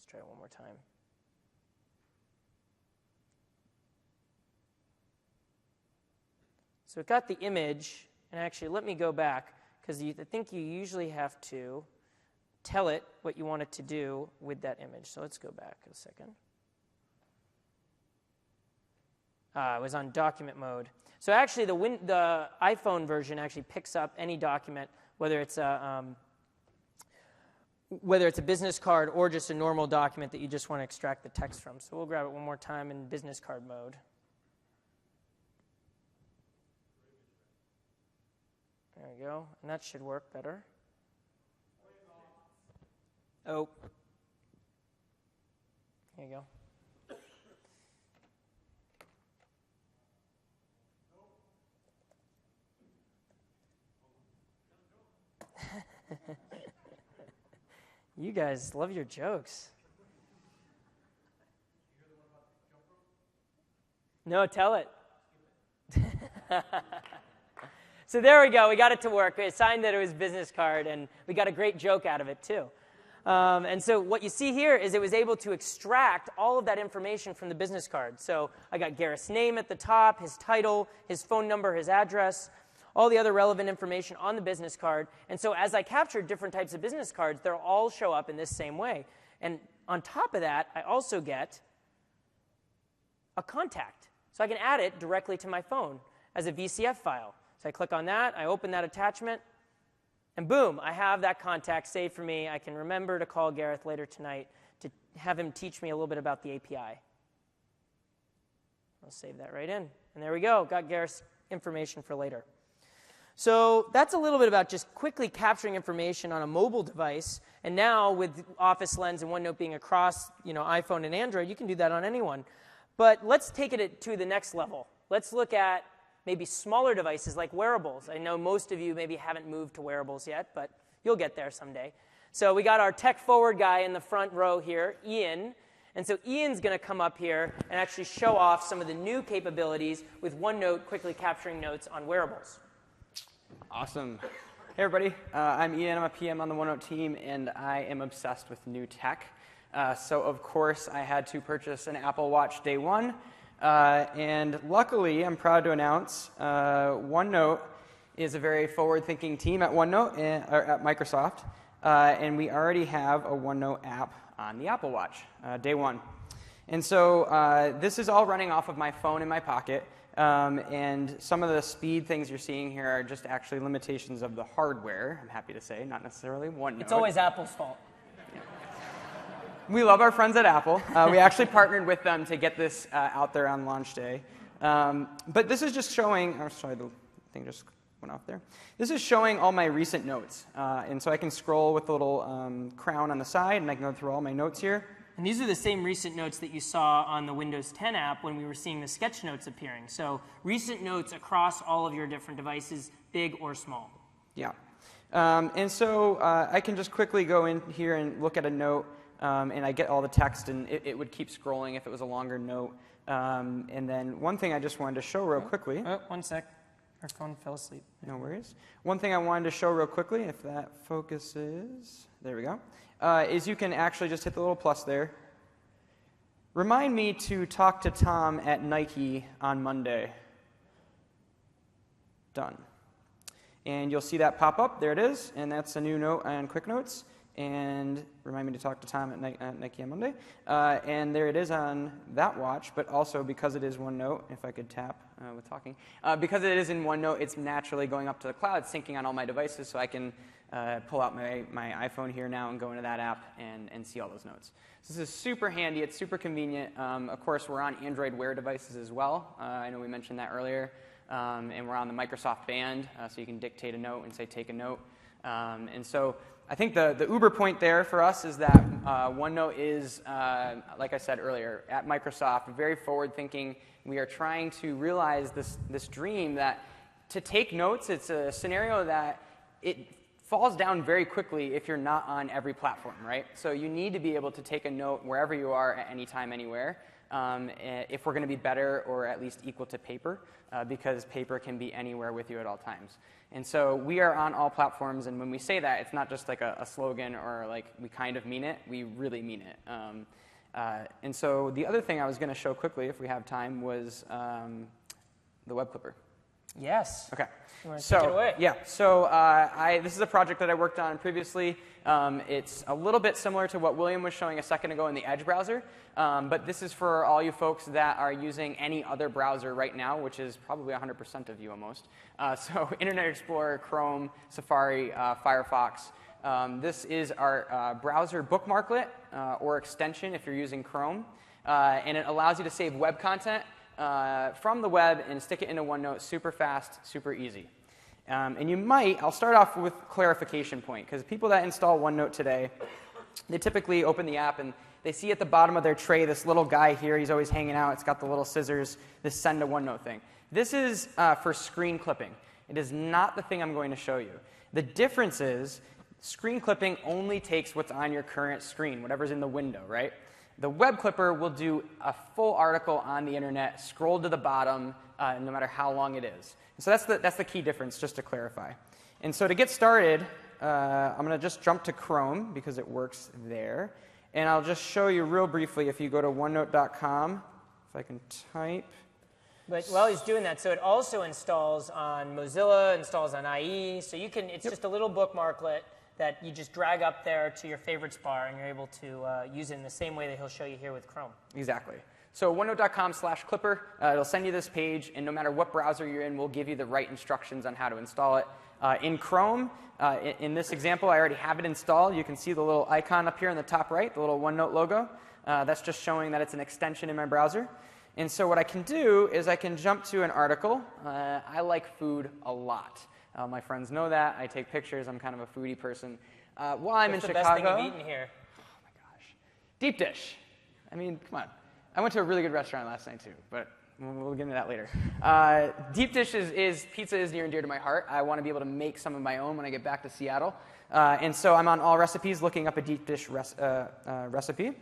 try it one more time. So it got the image, and actually let me go back, because I think you usually have to tell it what you want it to do with that image. So let's go back a second. It was on document mode. So actually, the iPhone version actually picks up any document, whether it's a business card or just a normal document that you just want to extract the text from. So we'll grab it one more time in business card mode. There we go, and that should work better. Oh, there you go. You guys love your jokes. No, tell it. So there we go. We got it to work. We assigned that it was business card, and we got a great joke out of it, too. And so what you see here is it was able to extract all of that information from the business card. So I got Gareth's name at the top, his title, his phone number, his address, all the other relevant information on the business card. And so as I captured different types of business cards, they'll all show up in this same way. And on top of that, I also get a contact. So I can add it directly to my phone as a VCF file. So I click on that, I open that attachment, and boom, I have that contact saved for me. I can remember to call Gareth later tonight to have him teach me a little bit about the API. I'll save that right in. And there we go, got Gareth's information for later. So that's a little bit about just quickly capturing information on a mobile device. And now with Office Lens and OneNote being across iPhone and Android, you can do that on anyone. But let's take it to the next level. Let's look at maybe smaller devices like wearables. I know most of you maybe haven't moved to wearables yet, but you'll get there someday. So we got our tech forward guy in the front row here, Ian. And so Ian's going to come up here and actually show off some of the new capabilities with OneNote quickly capturing notes on wearables. Awesome. Hey, everybody. I'm Ian. I'm a PM on the OneNote team, and I am obsessed with new tech. So, of course, I had to purchase an Apple Watch day one. And luckily, I'm proud to announce OneNote is a very forward-thinking team at OneNote, or at Microsoft. And we already have a OneNote app on the Apple Watch, day one. And so this is all running off of my phone in my pocket. And some of the speed things you're seeing here are just actually limitations of the hardware, I'm happy to say, not necessarily OneNote. It's always Apple's fault. We love our friends at Apple. We actually partnered with them to get this out there on launch day. But this is just showing, oh, sorry, the thing just went off there. This is showing all my recent notes. And so I can scroll with the little crown on the side, and I can go through all my notes here. And these are the same recent notes that you saw on the Windows 10 app when we were seeing the sketch notes appearing. So recent notes across all of your different devices, big or small. Yeah. And so I can just quickly go in here and look at a note. And I get all the text, and it would keep scrolling if it was a longer note. And then one thing I just wanted to show real quickly. Oh, one sec. Our phone fell asleep. No worries. One thing I wanted to show real quickly, if that focuses, there we go, is you can actually just hit the little plus there. Remind me to talk to Tom at Nike on Monday. Done. And you'll see that pop up. There it is. And that's a new note on Quick Notes. And remind me to talk to Tom at Nike on Monday. And there it is on that watch, but also because it is OneNote, if I could tap with talking, because it is in OneNote, it's naturally going up to the cloud, syncing on all my devices, so I can pull out my iPhone here now and go into that app and see all those notes. So this is super handy. It's super convenient. Of course, we're on Android Wear devices as well. I know we mentioned that earlier. And we're on the Microsoft Band, so you can dictate a note and say, take a note. And so I think the uber point there for us is that OneNote is, like I said earlier, at Microsoft, very forward-thinking. We are trying to realize this dream that to take notes, it's a scenario that it falls down very quickly if you're not on every platform, right? So you need to be able to take a note wherever you are at any time, anywhere, if we're going to be better or at least equal to paper, because paper can be anywhere with you at all times. And so we are on all platforms, and when we say that, it's not just like a slogan or like we kind of mean it. We really mean it. And so the other thing I was going to show quickly, if we have time, was the web clipper. Yes. Okay. You want to take it away? Yeah. So this is a project that I worked on previously. It's a little bit similar to what William was showing a second ago in the Edge browser. But this is for all you folks that are using any other browser right now, which is probably 100% of you almost. So Internet Explorer, Chrome, Safari, Firefox. This is our browser bookmarklet or extension if you're using Chrome. And it allows you to save web content from the web and stick it into OneNote super fast, super easy. And you might, I'll start off with clarification point, because people that install OneNote today, they typically open the app and they see at the bottom of their tray this little guy here. He's always hanging out. It's got the little scissors, this send to OneNote thing. This is for screen clipping. It is not the thing I'm going to show you. The difference is Screen clipping only takes what's on your current screen, whatever's in the window, right? The web clipper will do a full article on the internet, scroll to the bottom, no matter how long it is. So that's the key difference, just to clarify. And so to get started, I'm going to just jump to Chrome because it works there. And I'll just show you real briefly. If you go to OneNote.com, if I can type. But while he's doing that, so it also installs on Mozilla, installs on IE. So you can, it's just a little bookmarklet that you just drag up there to your favorites bar, and you're able to use it in the same way that he'll show you here with Chrome. Exactly. So OneNote.com/Clipper, it'll send you this page, and no matter what browser you're in, we'll give you the right instructions on how to install it. In Chrome, in this example, I already have it installed. You can see the little icon up here in the top right, the little OneNote logo. That's just showing that it's an extension in my browser. And so what I can do is I can jump to an article. I like food a lot. My friends know that. I take pictures. I'm kind of a foodie person. While I'm in Chicago. What's the best thing you've eaten here? Oh my gosh. Deep dish. I mean, come on. I went to a really good restaurant last night too, but we'll get into that later. Deep dish pizza is near and dear to my heart. I want to be able to make some of my own when I get back to Seattle. And so I'm on All Recipes looking up a deep dish recipe.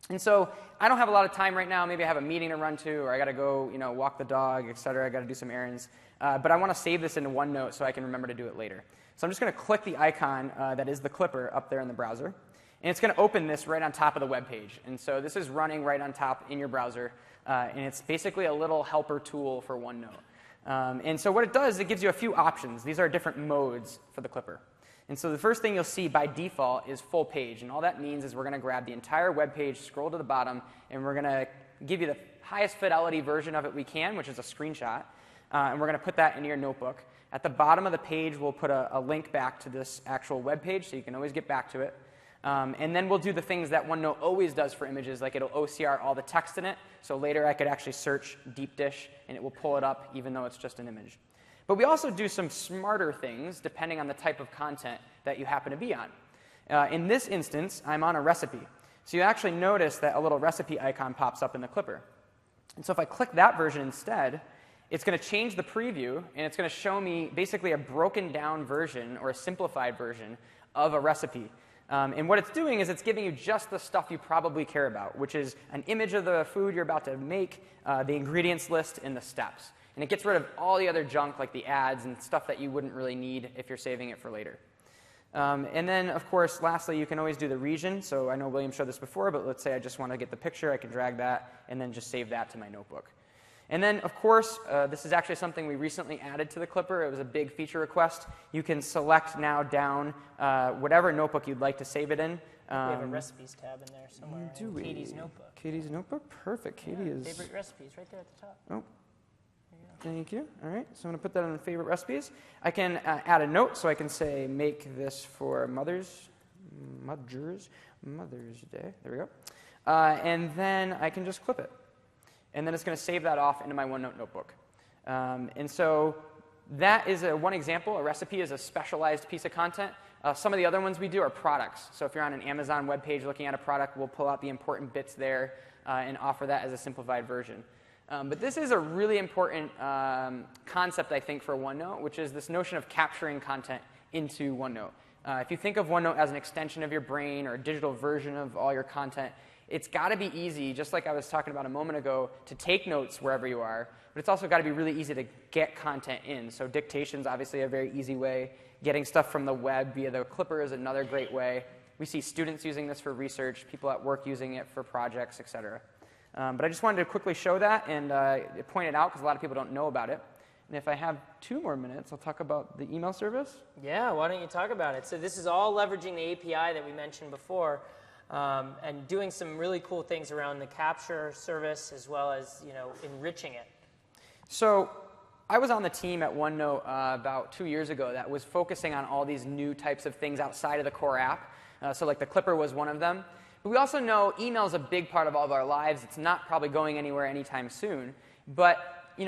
And so I don't have a lot of time right now. Maybe I have a meeting to run to, or I got to go, walk the dog, et cetera. I got to do some errands. But I want to save this into OneNote so I can remember to do it later. So I'm just going to click the icon that is the clipper up there in the browser. And it's going to open this right on top of the web page. And so this is running right on top in your browser. And it's basically a little helper tool for OneNote. And so what it does, it gives you a few options. These are different modes for the clipper. And so the first thing you'll see by default is full page. And all that means is we're going to grab the entire web page, scroll to the bottom, and we're going to give you the highest fidelity version of it we can, which is a screenshot. And we're going to put that in your notebook. At the bottom of the page, we'll put a link back to this actual web page, so you can always get back to it. And then we'll do the things that OneNote always does for images, like it'll OCR all the text in it. So later I could actually search deep dish, and it will pull it up, even though it's just an image. But we also do some smarter things depending on the type of content that you happen to be on. In this instance, I'm on a recipe. So you actually notice that a little recipe icon pops up in the clipper. And so if I click that version instead, it's going to change the preview, and it's going to show me basically a broken down version or a simplified version of a recipe. And what it's doing is it's giving you just the stuff you probably care about, which is an image of the food you're about to make, the ingredients list, and the steps. And it gets rid of all the other junk, like the ads and stuff that you wouldn't really need if you're saving it for later. And then, of course, lastly, you can always do the region. So I know William showed this before, but let's say I just want to get the picture. I can drag that and then just save that to my notebook. And then, of course, this is actually something we recently added to the clipper. It was a big feature request. You can select now down whatever notebook you'd like to save it in. We have a recipes tab in there somewhere. Do we? Katie's notebook. Katie's notebook? Perfect. Katie is... Favorite recipes, right there at the top. Oh. Thank you. All right, so I'm going to put that on favorite recipes. I can add a note, so I can say, make this for Mother's Day. There we go. And then I can just clip it. And then it's going to save that off into my OneNote notebook. And so that is one example. A recipe is a specialized piece of content. Some of the other ones we do are products. So if you're on an Amazon web page looking at a product, we'll pull out the important bits there and offer that as a simplified version. But this is a really important concept, I think, for OneNote, which is this notion of capturing content into OneNote. If you think of OneNote as an extension of your brain or a digital version of all your content, it's got to be easy, just like I was talking about a moment ago, to take notes wherever you are. But it's also got to be really easy to get content in. So dictation's obviously a very easy way. Getting stuff from the web via the clipper is another great way. We see students using this for research, people at work using it for projects, et cetera. But I just wanted to quickly show that and point it out because a lot of people don't know about it. And if I have 2 more minutes, I'll talk about the email service. Yeah, why don't you talk about it? So this is all leveraging the API that we mentioned before and doing some really cool things around the capture service as well as enriching it. So I was on the team at OneNote about 2 years ago that was focusing on all these new types of things outside of the core app. So like the clipper was one of them. But we also know email is a big part of all of our lives. It's not probably going anywhere anytime soon. But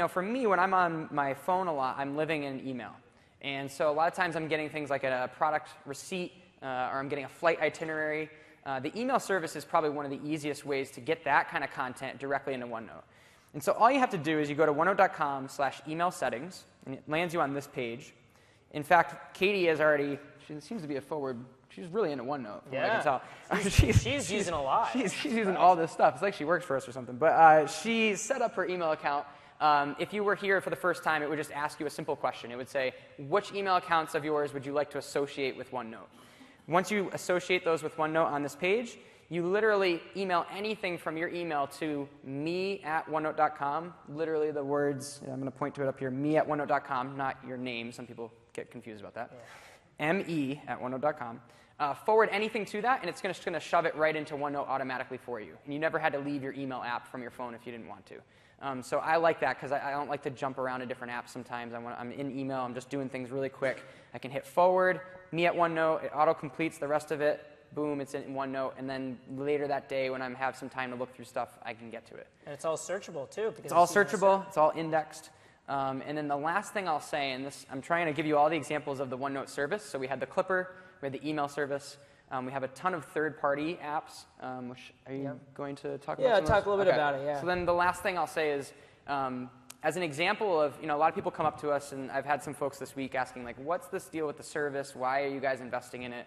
for me, when I'm on my phone a lot, I'm living in email. And so a lot of times I'm getting things like a product receipt or I'm getting a flight itinerary. The email service is probably one of the easiest ways to get that kind of content directly into OneNote. And so all you have to do is you go to OneNote.com/email settings, and it lands you on this page. In fact, Katie is already, she seems to be she's really into OneNote, from what I can tell. She's using a lot. She's using all this stuff. It's like she works for us or something. But she set up her email account. If you were here for the first time, it would just ask you a simple question. It would say, which email accounts of yours would you like to associate with OneNote? Once you associate those with OneNote on this page, you literally email anything from your email to me@onenote.com. Literally the words, I'm going to point to it up here, me@onenote.com, not your name. Some people get confused about that. Yeah. me@onenote.com. Forward anything to that, and it's just going to shove it right into OneNote automatically for you. And you never had to leave your email app from your phone if you didn't want to. So I like that because I don't like to jump around to different apps sometimes. I'm in email. I'm just doing things really quick. I can hit forward, me@OneNote. It auto-completes the rest of it. Boom, it's in OneNote. And then later that day when I have some time to look through stuff, I can get to it. And it's all searchable, too. It's all searchable. It's all indexed. And then the last thing I'll say, and this, I'm trying to give you all the examples of the OneNote service. So we had the Clipper. We had the email service. We have a ton of third-party apps, which are you going to talk about? Yeah, talk a little bit about it, yeah. So then the last thing I'll say is, as an example of, a lot of people come up to us, and I've had some folks this week asking, like, what's this deal with the service? Why are you guys investing in it?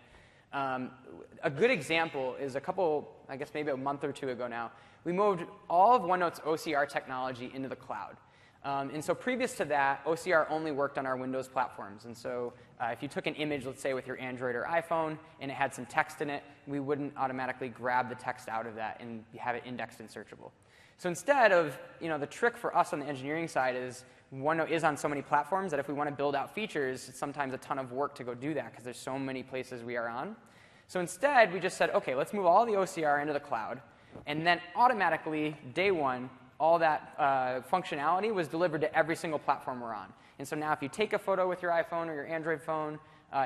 A good example is I guess maybe a month or two ago now, we moved all of OneNote's OCR technology into the cloud. And so previous to that, OCR only worked on our Windows platforms. And so if you took an image, let's say with your Android or iPhone, and it had some text in it, we wouldn't automatically grab the text out of that and have it indexed and searchable. So instead of, the trick for us on the engineering side is OneNote is on so many platforms that if we want to build out features, it's sometimes a ton of work to go do that because there's so many places we are on. So instead, we just said, OK, let's move all the OCR into the cloud. And then automatically, day one, all that functionality was delivered to every single platform we're on. And so now if you take a photo with your iPhone or your Android phone,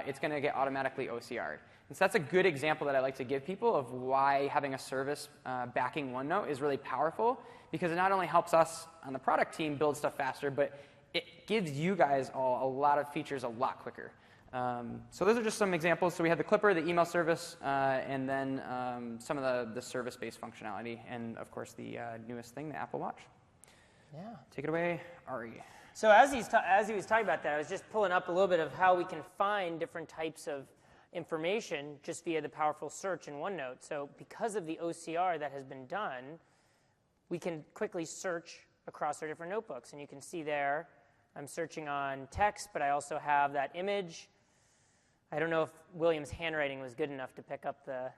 it's going to get automatically OCR'd. And so that's a good example that I like to give people of why having a service backing OneNote is really powerful, because it not only helps us on the product team build stuff faster, but it gives you guys all a lot of features a lot quicker. So those are just some examples. So we had the Clipper, the email service, and then some of the service-based functionality, and of course the newest thing, the Apple Watch. Yeah. Take it away, Ari. So as he was talking about that, I was just pulling up a little bit of how we can find different types of information just via the powerful search in OneNote. So because of the OCR that has been done, we can quickly search across our different notebooks. And you can see there, I'm searching on text, but I also have that image. I don't know if William's handwriting was good enough to pick up the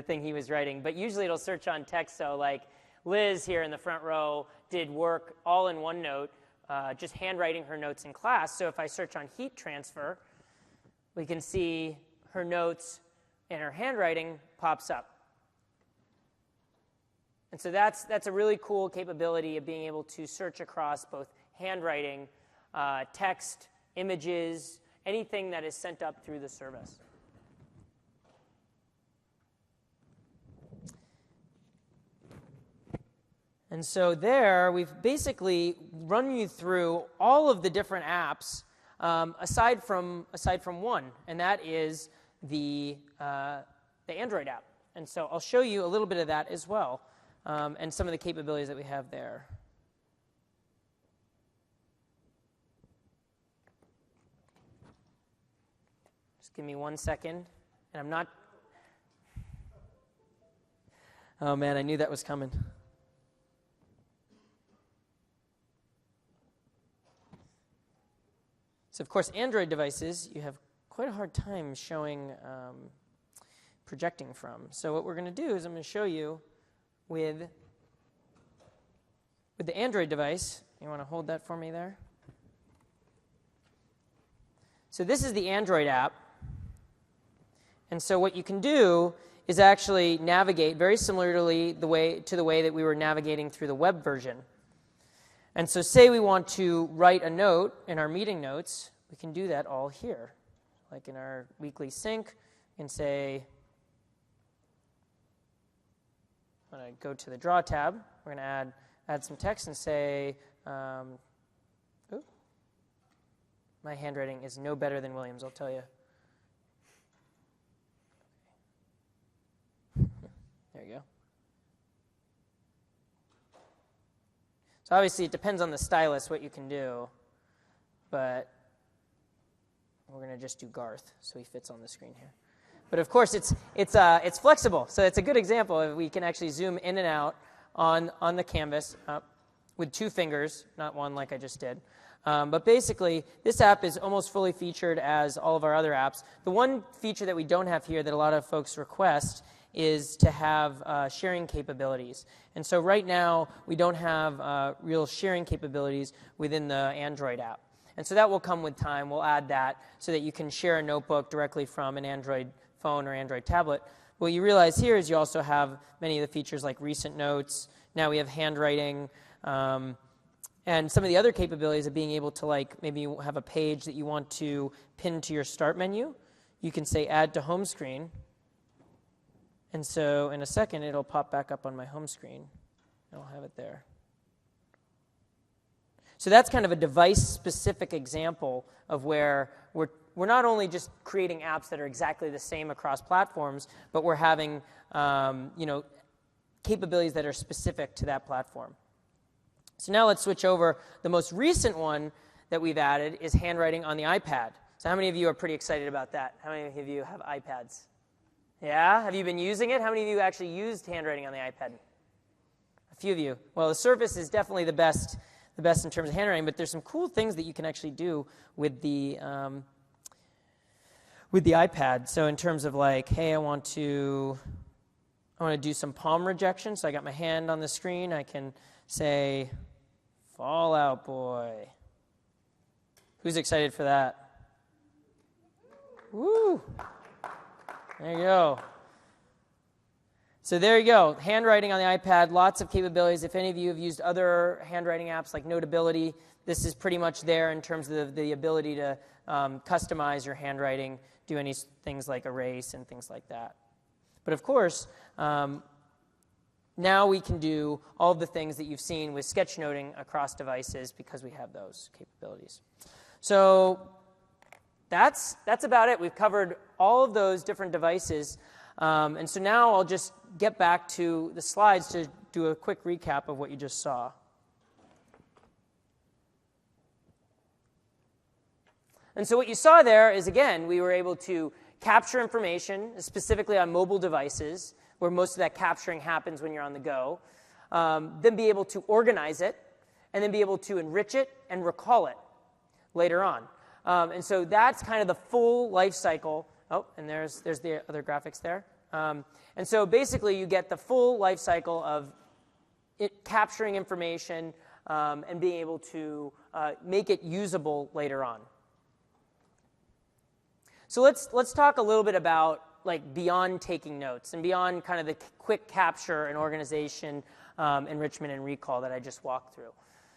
thing he was writing, but usually it'll search on text. So like Liz here in the front row did work all in OneNote, just handwriting her notes in class. So if I search on heat transfer, we can see her notes and her handwriting pops up. And so that's a really cool capability of being able to search across both handwriting, text, images, anything that is sent up through the service. And so there, we've basically run you through all of the different apps aside from one, and that is the Android app. And so I'll show you a little bit of that as well, and some of the capabilities that we have there. Just give me 1 second, and I'm not. Oh man, I knew that was coming. So of course, Android devices, you have quite a hard time showing, projecting from. So what we're going to do is I'm going to show you with the Android device. You want to hold that for me there? So this is the Android app. And so what you can do is actually navigate very similarly to the way that we were navigating through the web version. And so say we want to write a note in our meeting notes, we can do that all here. Like in our weekly sync, we can say, when I go to the Draw tab, we're going to add some text and say, my handwriting is no better than William's, I'll tell you. There you go. So obviously it depends on the stylus what you can do, but We're going to just do Garth so he fits on the screen here. But of course, it's flexible. So it's a good example. We can actually zoom in and out on the canvas with 2 fingers, not one like I just did. But basically, this app is almost fully featured as all of our other apps. The one feature that we don't have here that a lot of folks request is to have sharing capabilities. And so right now, we don't have real sharing capabilities within the Android app. And so that will come with time. We'll add that so that you can share a notebook directly from an Android phone or Android tablet. What you realize here is you also have many of the features like recent notes. Now we have handwriting. And some of the other capabilities of being able to, like, maybe you have a page that you want to pin to your start menu. You can say add to home screen. And so in a second, it'll pop back up on my home screen. I'll have it there. So that's kind of a device-specific example of where we're not only just creating apps that are exactly the same across platforms, but we're having capabilities that are specific to that platform. So now let's switch over. The most recent one that we've added is handwriting on the iPad. So how many of you are pretty excited about that? How many of you have iPads? Yeah? Have you been using it? How many of you actually used handwriting on the iPad? A few of you. Well, the Surface is definitely the best in terms of handwriting, but there's some cool things that you can actually do with the iPad. So in terms of like, hey, I want to do some palm rejection. So I got my hand on the screen. I can say, Fall Out Boy. Who's excited for that? Woo! There you go. So there you go. Handwriting on the iPad, lots of capabilities. If any of you have used other handwriting apps like Notability, this is pretty much there in terms of the ability to customize your handwriting, do any things like erase and things like that. But of course, now we can do all of the things that you've seen with sketchnoting across devices because we have those capabilities. So that's about it. We've covered all of those different devices. And so now I'll just get back to the slides to do a quick recap of what you just saw. And so what you saw there is, again, we were able to capture information, specifically on mobile devices, where most of that capturing happens when you're on the go, then be able to organize it, and then be able to enrich it and recall it later on. And so that's kind of the full life cycle. Oh, and there's the other graphics there. And so basically you get the full life cycle of it capturing information and being able to make it usable later on. So let's talk a little bit about like beyond taking notes and beyond kind of the quick capture and organization, enrichment and recall that I just walked through.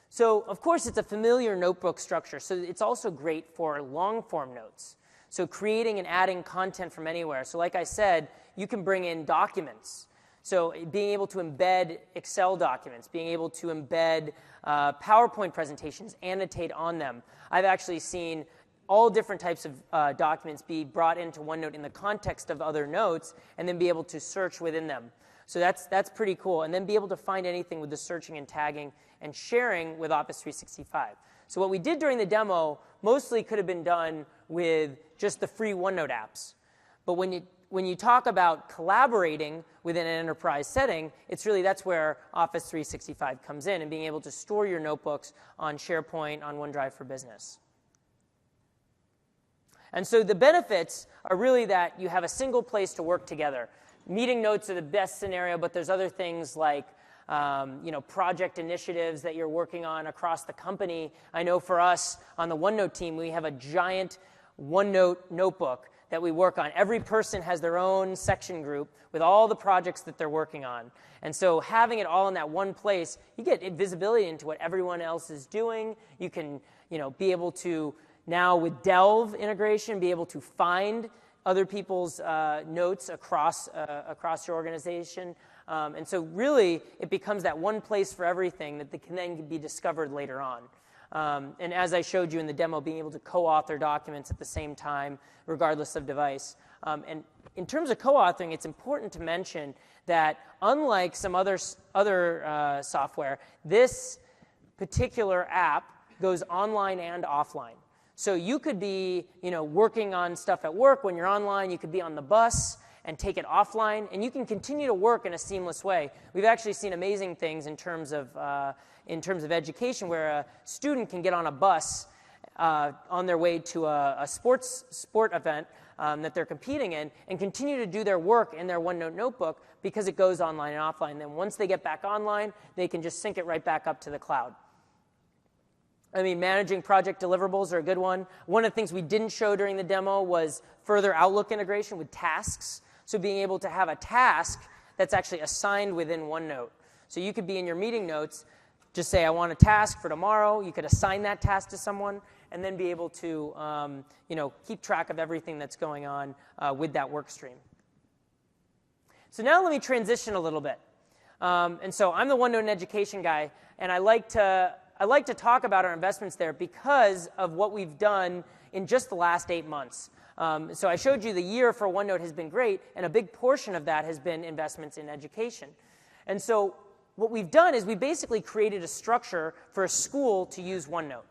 So of course it's a familiar notebook structure, so it's also great for long form notes. So creating and adding content from anywhere. So like I said, you can bring in documents. So being able to embed Excel documents, being able to embed PowerPoint presentations, annotate on them. I've actually seen all different types of documents be brought into OneNote in the context of other notes and then be able to search within them. So that's pretty cool. And then be able to find anything with the searching and tagging and sharing with Office 365. So what we did during the demo mostly could have been done with just the free OneNote apps. But when you talk about collaborating within an enterprise setting, it's really that's where Office 365 comes in and being able to store your notebooks on SharePoint, on OneDrive for Business. And so the benefits are really that you have a single place to work together. Meeting notes are the best scenario, but there's other things like project initiatives that you're working on across the company. I know for us on the OneNote team, we have a giant OneNote notebook that we work on. Every person has their own section group with all the projects that they're working on. And so having it all in that one place, you get visibility into what everyone else is doing. You can be able to now with Delve integration, be able to find other people's notes across your organization. And so really, it becomes that one place for everything that can then be discovered later on. And as I showed you in the demo, being able to co-author documents at the same time, regardless of device. And in terms of co-authoring, it's important to mention that unlike some other software, this particular app goes online and offline. So you could be, working on stuff at work when you're online. You could be on the bus and take it offline, and you can continue to work in a seamless way. We've actually seen amazing things in terms of education, where a student can get on a bus on their way to a sport event that they're competing in, and continue to do their work in their OneNote notebook because it goes online and offline. Then once they get back online, they can just sync it right back up to the cloud. I mean, managing project deliverables are a good one. One of the things we didn't show during the demo was further Outlook integration with tasks. So being able to have a task that's actually assigned within OneNote. So you could be in your meeting notes, just say, I want a task for tomorrow. You could assign that task to someone, and then be able to keep track of everything that's going on with that work stream. So now let me transition a little bit. And so I'm the OneNote and Education guy, and I like to talk about our investments there because of what we've done in just the last 8 months. So I showed you the year for OneNote has been great, and a big portion of that has been investments in education. And so what we've done is we basically created a structure for a school to use OneNote.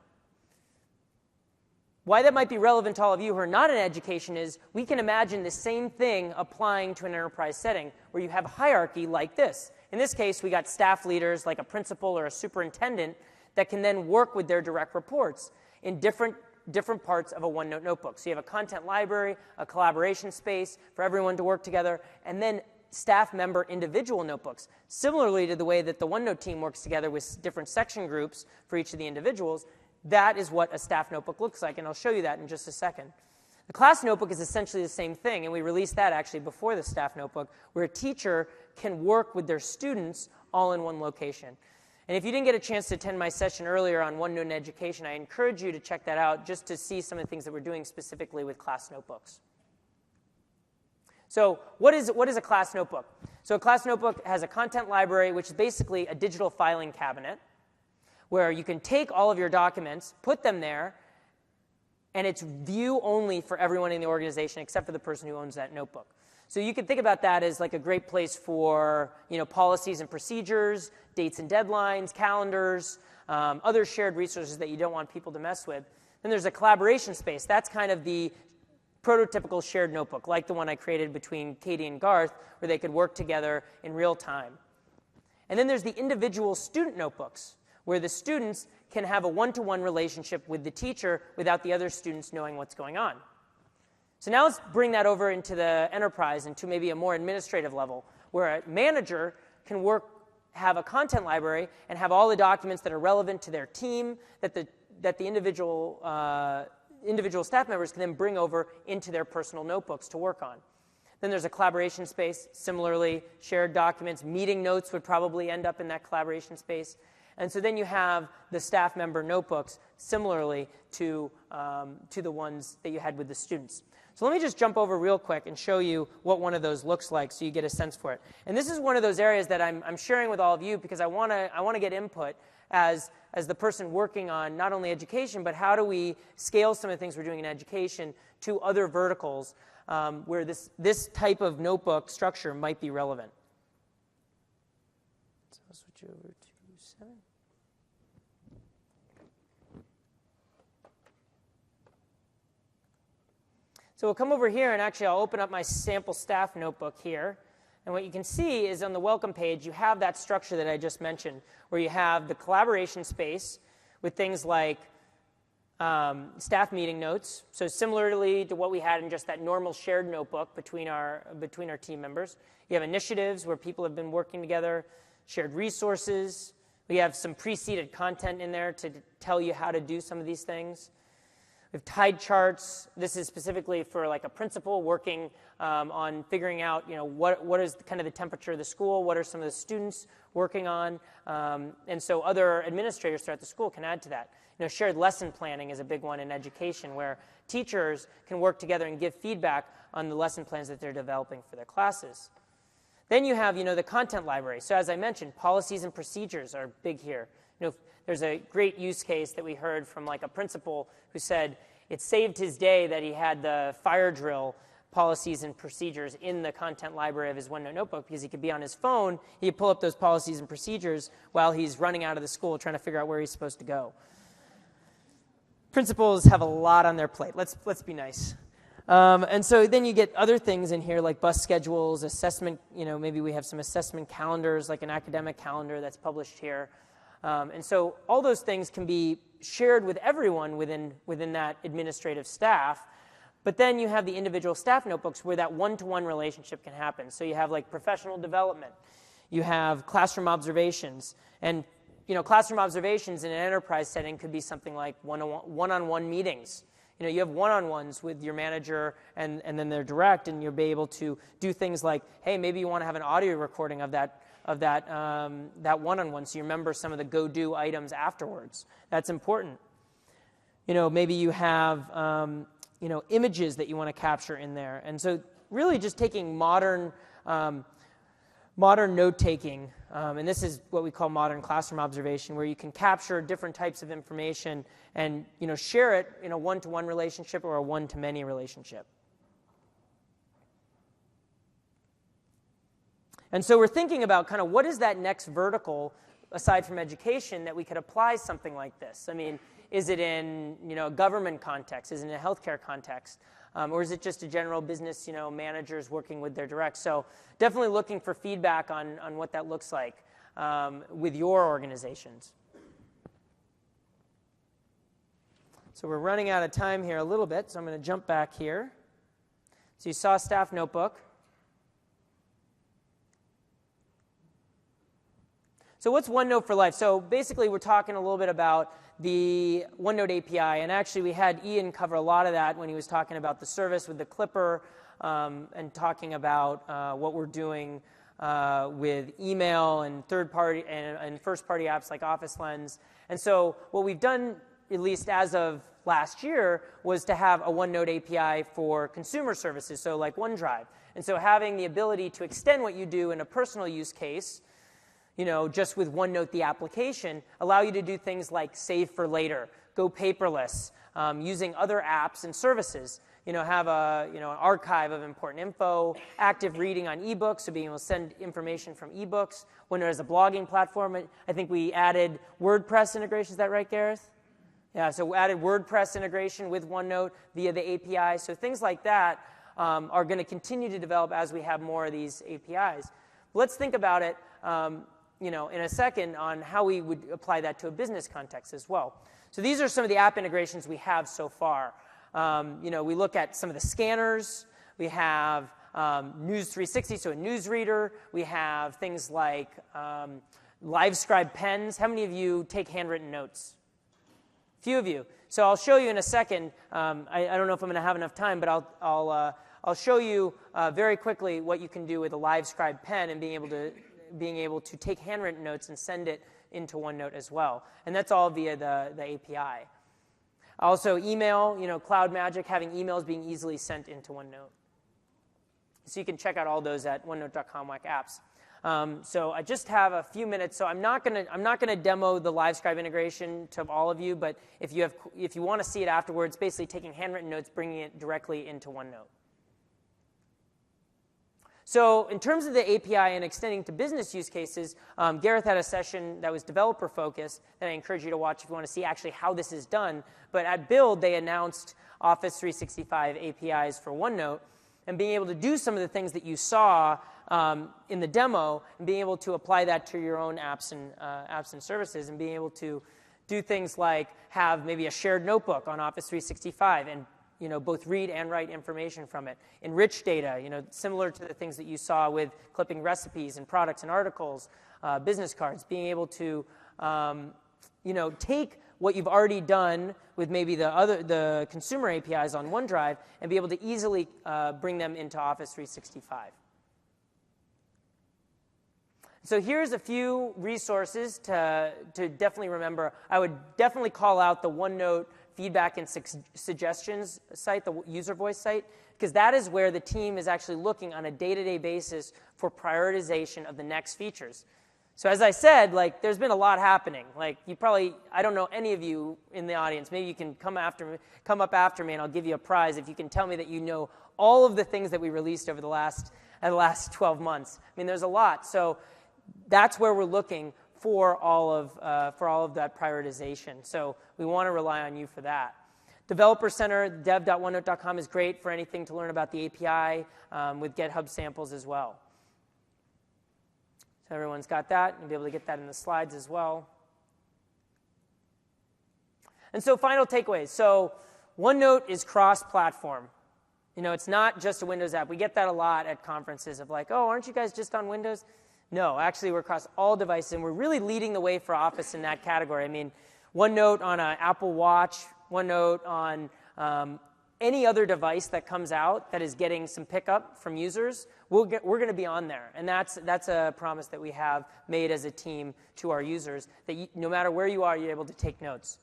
Why that might be relevant to all of you who are not in education is we can imagine the same thing applying to an enterprise setting where you have hierarchy like this. In this case, we got staff leaders like a principal or a superintendent that can then work with their direct reports in different parts of a OneNote notebook. So you have a content library, a collaboration space for everyone to work together, and then staff member individual notebooks. Similarly to the way that the OneNote team works together with different section groups for each of the individuals, that is what a staff notebook looks like, and I'll show you that in just a second. The class notebook is essentially the same thing, and we released that actually before the staff notebook, where a teacher can work with their students all in one location. And if you didn't get a chance to attend my session earlier on OneNote and Education, I encourage you to check that out just to see some of the things that we're doing specifically with class notebooks. So what is a class notebook? So a class notebook has a content library, which is basically a digital filing cabinet, where you can take all of your documents, put them there, and it's view only for everyone in the organization except for the person who owns that notebook. So you can think about that as like a great place for policies and procedures, dates and deadlines, calendars, other shared resources that you don't want people to mess with. Then there's a collaboration space. That's kind of the prototypical shared notebook, like the one I created between Katie and Garth, where they could work together in real time. And then there's the individual student notebooks, where the students can have a one-to-one relationship with the teacher without the other students knowing what's going on. So now let's bring that over into the enterprise, into maybe a more administrative level, where a manager can have a content library and have all the documents that are relevant to their team that the individual staff members can then bring over into their personal notebooks to work on. Then there's a collaboration space. Similarly, shared documents, meeting notes would probably end up in that collaboration space. And so then you have the staff member notebooks, similarly to the ones that you had with the students. So let me just jump over real quick and show you what one of those looks like so you get a sense for it. And this is one of those areas that I'm sharing with all of you because I want to get input as the person working on not only education, but how do we scale some of the things we're doing in education to other verticals where this type of notebook structure might be relevant. So I'll switch over to 7. So we'll come over here, and actually I'll open up my sample staff notebook here. And what you can see is on the welcome page, you have that structure that I just mentioned, where you have the collaboration space with things like staff meeting notes. So similarly to what we had in just that normal shared notebook between our team members. You have initiatives where people have been working together, shared resources. We have some pre-seeded content in there to tell you how to do some of these things. We have tide charts. This is specifically for like a principal working on figuring out, what is kind of the temperature of the school, what are some of the students working on, and so other administrators throughout the school can add to that. Shared lesson planning is a big one in education where teachers can work together and give feedback on the lesson plans that they're developing for their classes. Then you have, the content library. So as I mentioned, policies and procedures are big here. There's a great use case that we heard from like a principal who said it saved his day that he had the fire drill policies and procedures in the content library of his OneNote notebook because he could be on his phone, he could pull up those policies and procedures while he's running out of the school trying to figure out where he's supposed to go. principals have a lot on their plate. Let's be nice. And so then you get other things in here like bus schedules, assessment, maybe we have some assessment calendars like an academic calendar that's published here. And so all those things can be shared with everyone within that administrative staff. But then you have the individual staff notebooks where that one-to-one relationship can happen. So you have like professional development. You have classroom observations. And classroom observations in an enterprise setting could be something like one-on-one meetings. You have one-on-ones with your manager and then they're direct, and you'll be able to do things like, hey, maybe you want to have an audio recording of that one-on-one so you remember some of the go-do items afterwards. That's important. Maybe you have images that you want to capture in there. And so really just taking modern note-taking, and this is what we call modern classroom observation, where you can capture different types of information and share it in a one-to-one relationship or a one-to-many relationship. And so we're thinking about kind of what is that next vertical, aside from education, that we could apply something like this. I mean, is it in a government context? Is it in a healthcare context? Or is it just a general business, managers working with their directs? So definitely looking for feedback on what that looks like with your organizations. So we're running out of time here a little bit, so I'm going to jump back here. So you saw staff notebook. So what's OneNote for Life? So basically we're talking a little bit about the OneNote API, and actually we had Ian cover a lot of that when he was talking about the service with the Clipper and talking about what we're doing with email and third-party and first-party apps like Office Lens. And so what we've done, at least as of last year, was to have a OneNote API for consumer services, so like OneDrive. And so having the ability to extend what you do in a personal use case, just with OneNote, the application, allow you to do things like save for later, go paperless, using other apps and services. Have an archive of important info, active reading on ebooks, so being able to send information from ebooks. OneNote has a blogging platform. I think we added WordPress integration. Is that right, Gareth? Yeah, so we added WordPress integration with OneNote via the API. So things like that are going to continue to develop as we have more of these APIs. Let's think about it in a second on how we would apply that to a business context as well. So these are some of the app integrations we have so far. We look at some of the scanners. We have News 360, so a newsreader. We have things like LiveScribe pens. How many of you take handwritten notes? A few of you. So I'll show you in a second. I don't know if I'm going to have enough time, but I'll show you very quickly what you can do with a LiveScribe pen and being able to take handwritten notes and send it into OneNote as well. And that's all via the API. Also email, Cloud Magic, having emails being easily sent into OneNote. So you can check out all those at onenote.com/apps. So I just have a few minutes, so I'm not gonna demo the LiveScribe integration to all of you, but if you want to see it afterwards, basically taking handwritten notes, bringing it directly into OneNote. So in terms of the API and extending to business use cases, Gareth had a session that was developer-focused that I encourage you to watch if you want to see actually how this is done. But at Build, they announced Office 365 APIs for OneNote, and being able to do some of the things that you saw in the demo, and being able to apply that to your own apps and services, and being able to do things like have maybe a shared notebook on Office 365 and both read and write information from it. Enrich data, similar to the things that you saw with clipping recipes and products and articles, business cards, being able to, take what you've already done with maybe the consumer APIs on OneDrive and be able to easily bring them into Office 365. So here's a few resources to definitely remember. I would definitely call out the OneNote feedback and suggestions site, the user voice site, because that is where the team is actually looking on a day-to-day basis for prioritization of the next features. So as I said, there's been a lot happening. I don't know any of you in the audience. Maybe you can come up after me, and I'll give you a prize if you can tell me that you know all of the things that we released over the last 12 months. I mean, there's a lot. So that's where we're looking for all of that prioritization. So we want to rely on you for that. Developer Center, dev.onenote.com is great for anything to learn about the API with GitHub samples as well. So everyone's got that. You'll be able to get that in the slides as well. And so final takeaways. So OneNote is cross-platform. You know, it's not just a Windows app. We get that a lot at conferences of like, oh, aren't you guys just on Windows? No, actually, we're across all devices, and we're really leading the way for Office in that category. I mean, OneNote on an Apple Watch, OneNote on any other device that comes out that is getting some pickup from users, we're going to be on there. And that's a promise that we have made as a team to our users, that no matter where you are, you're able to take notes.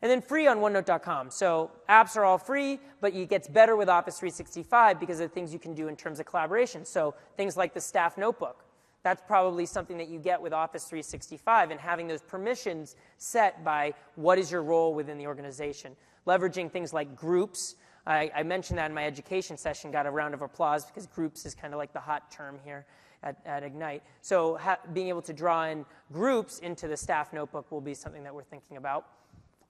And then free on OneNote.com. So apps are all free, but it gets better with Office 365 because of the things you can do in terms of collaboration. So things like the staff notebook. That's probably something that you get with Office 365, and having those permissions set by what is your role within the organization. Leveraging things like groups. I mentioned that in my education session, got a round of applause because groups is kind of like the hot term here at Ignite. So being able to draw in groups into the staff notebook will be something that we're thinking about.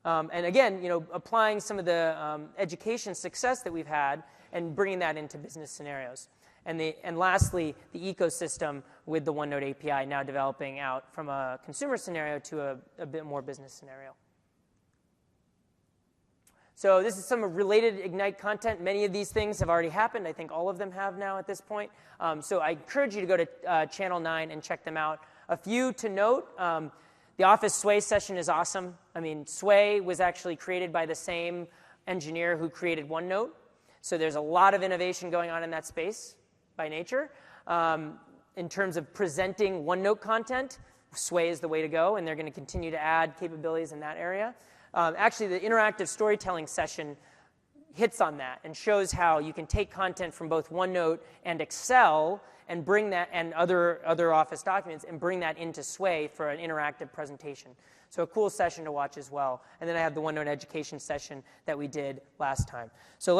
And again, you know, applying some of the education success that we've had and bringing that into business scenarios. And lastly, the ecosystem with the OneNote API now developing out from a consumer scenario to a bit more business scenario. So this is some related Ignite content. Many of these things have already happened. I think all of them have now at this point. So I encourage you to go to Channel 9 and check them out. A few to note. The Office Sway session is awesome. I mean, Sway was actually created by the same engineer who created OneNote. So there's a lot of innovation going on in that space by nature. In terms of presenting OneNote content, Sway is the way to go, and they're going to continue to add capabilities in that area. Actually, the interactive storytelling session hits on that and shows how you can take content from both OneNote and Excel and bring that, and other Office documents, and bring that into Sway for an interactive presentation. So a cool session to watch as well. And then I have the OneNote education session that we did last time. So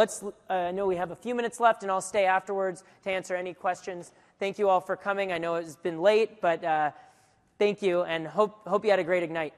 I know we have a few minutes left, and I'll stay afterwards to answer any questions. Thank you all for coming. I know it's been late, but thank you, and hope you had a great Ignite.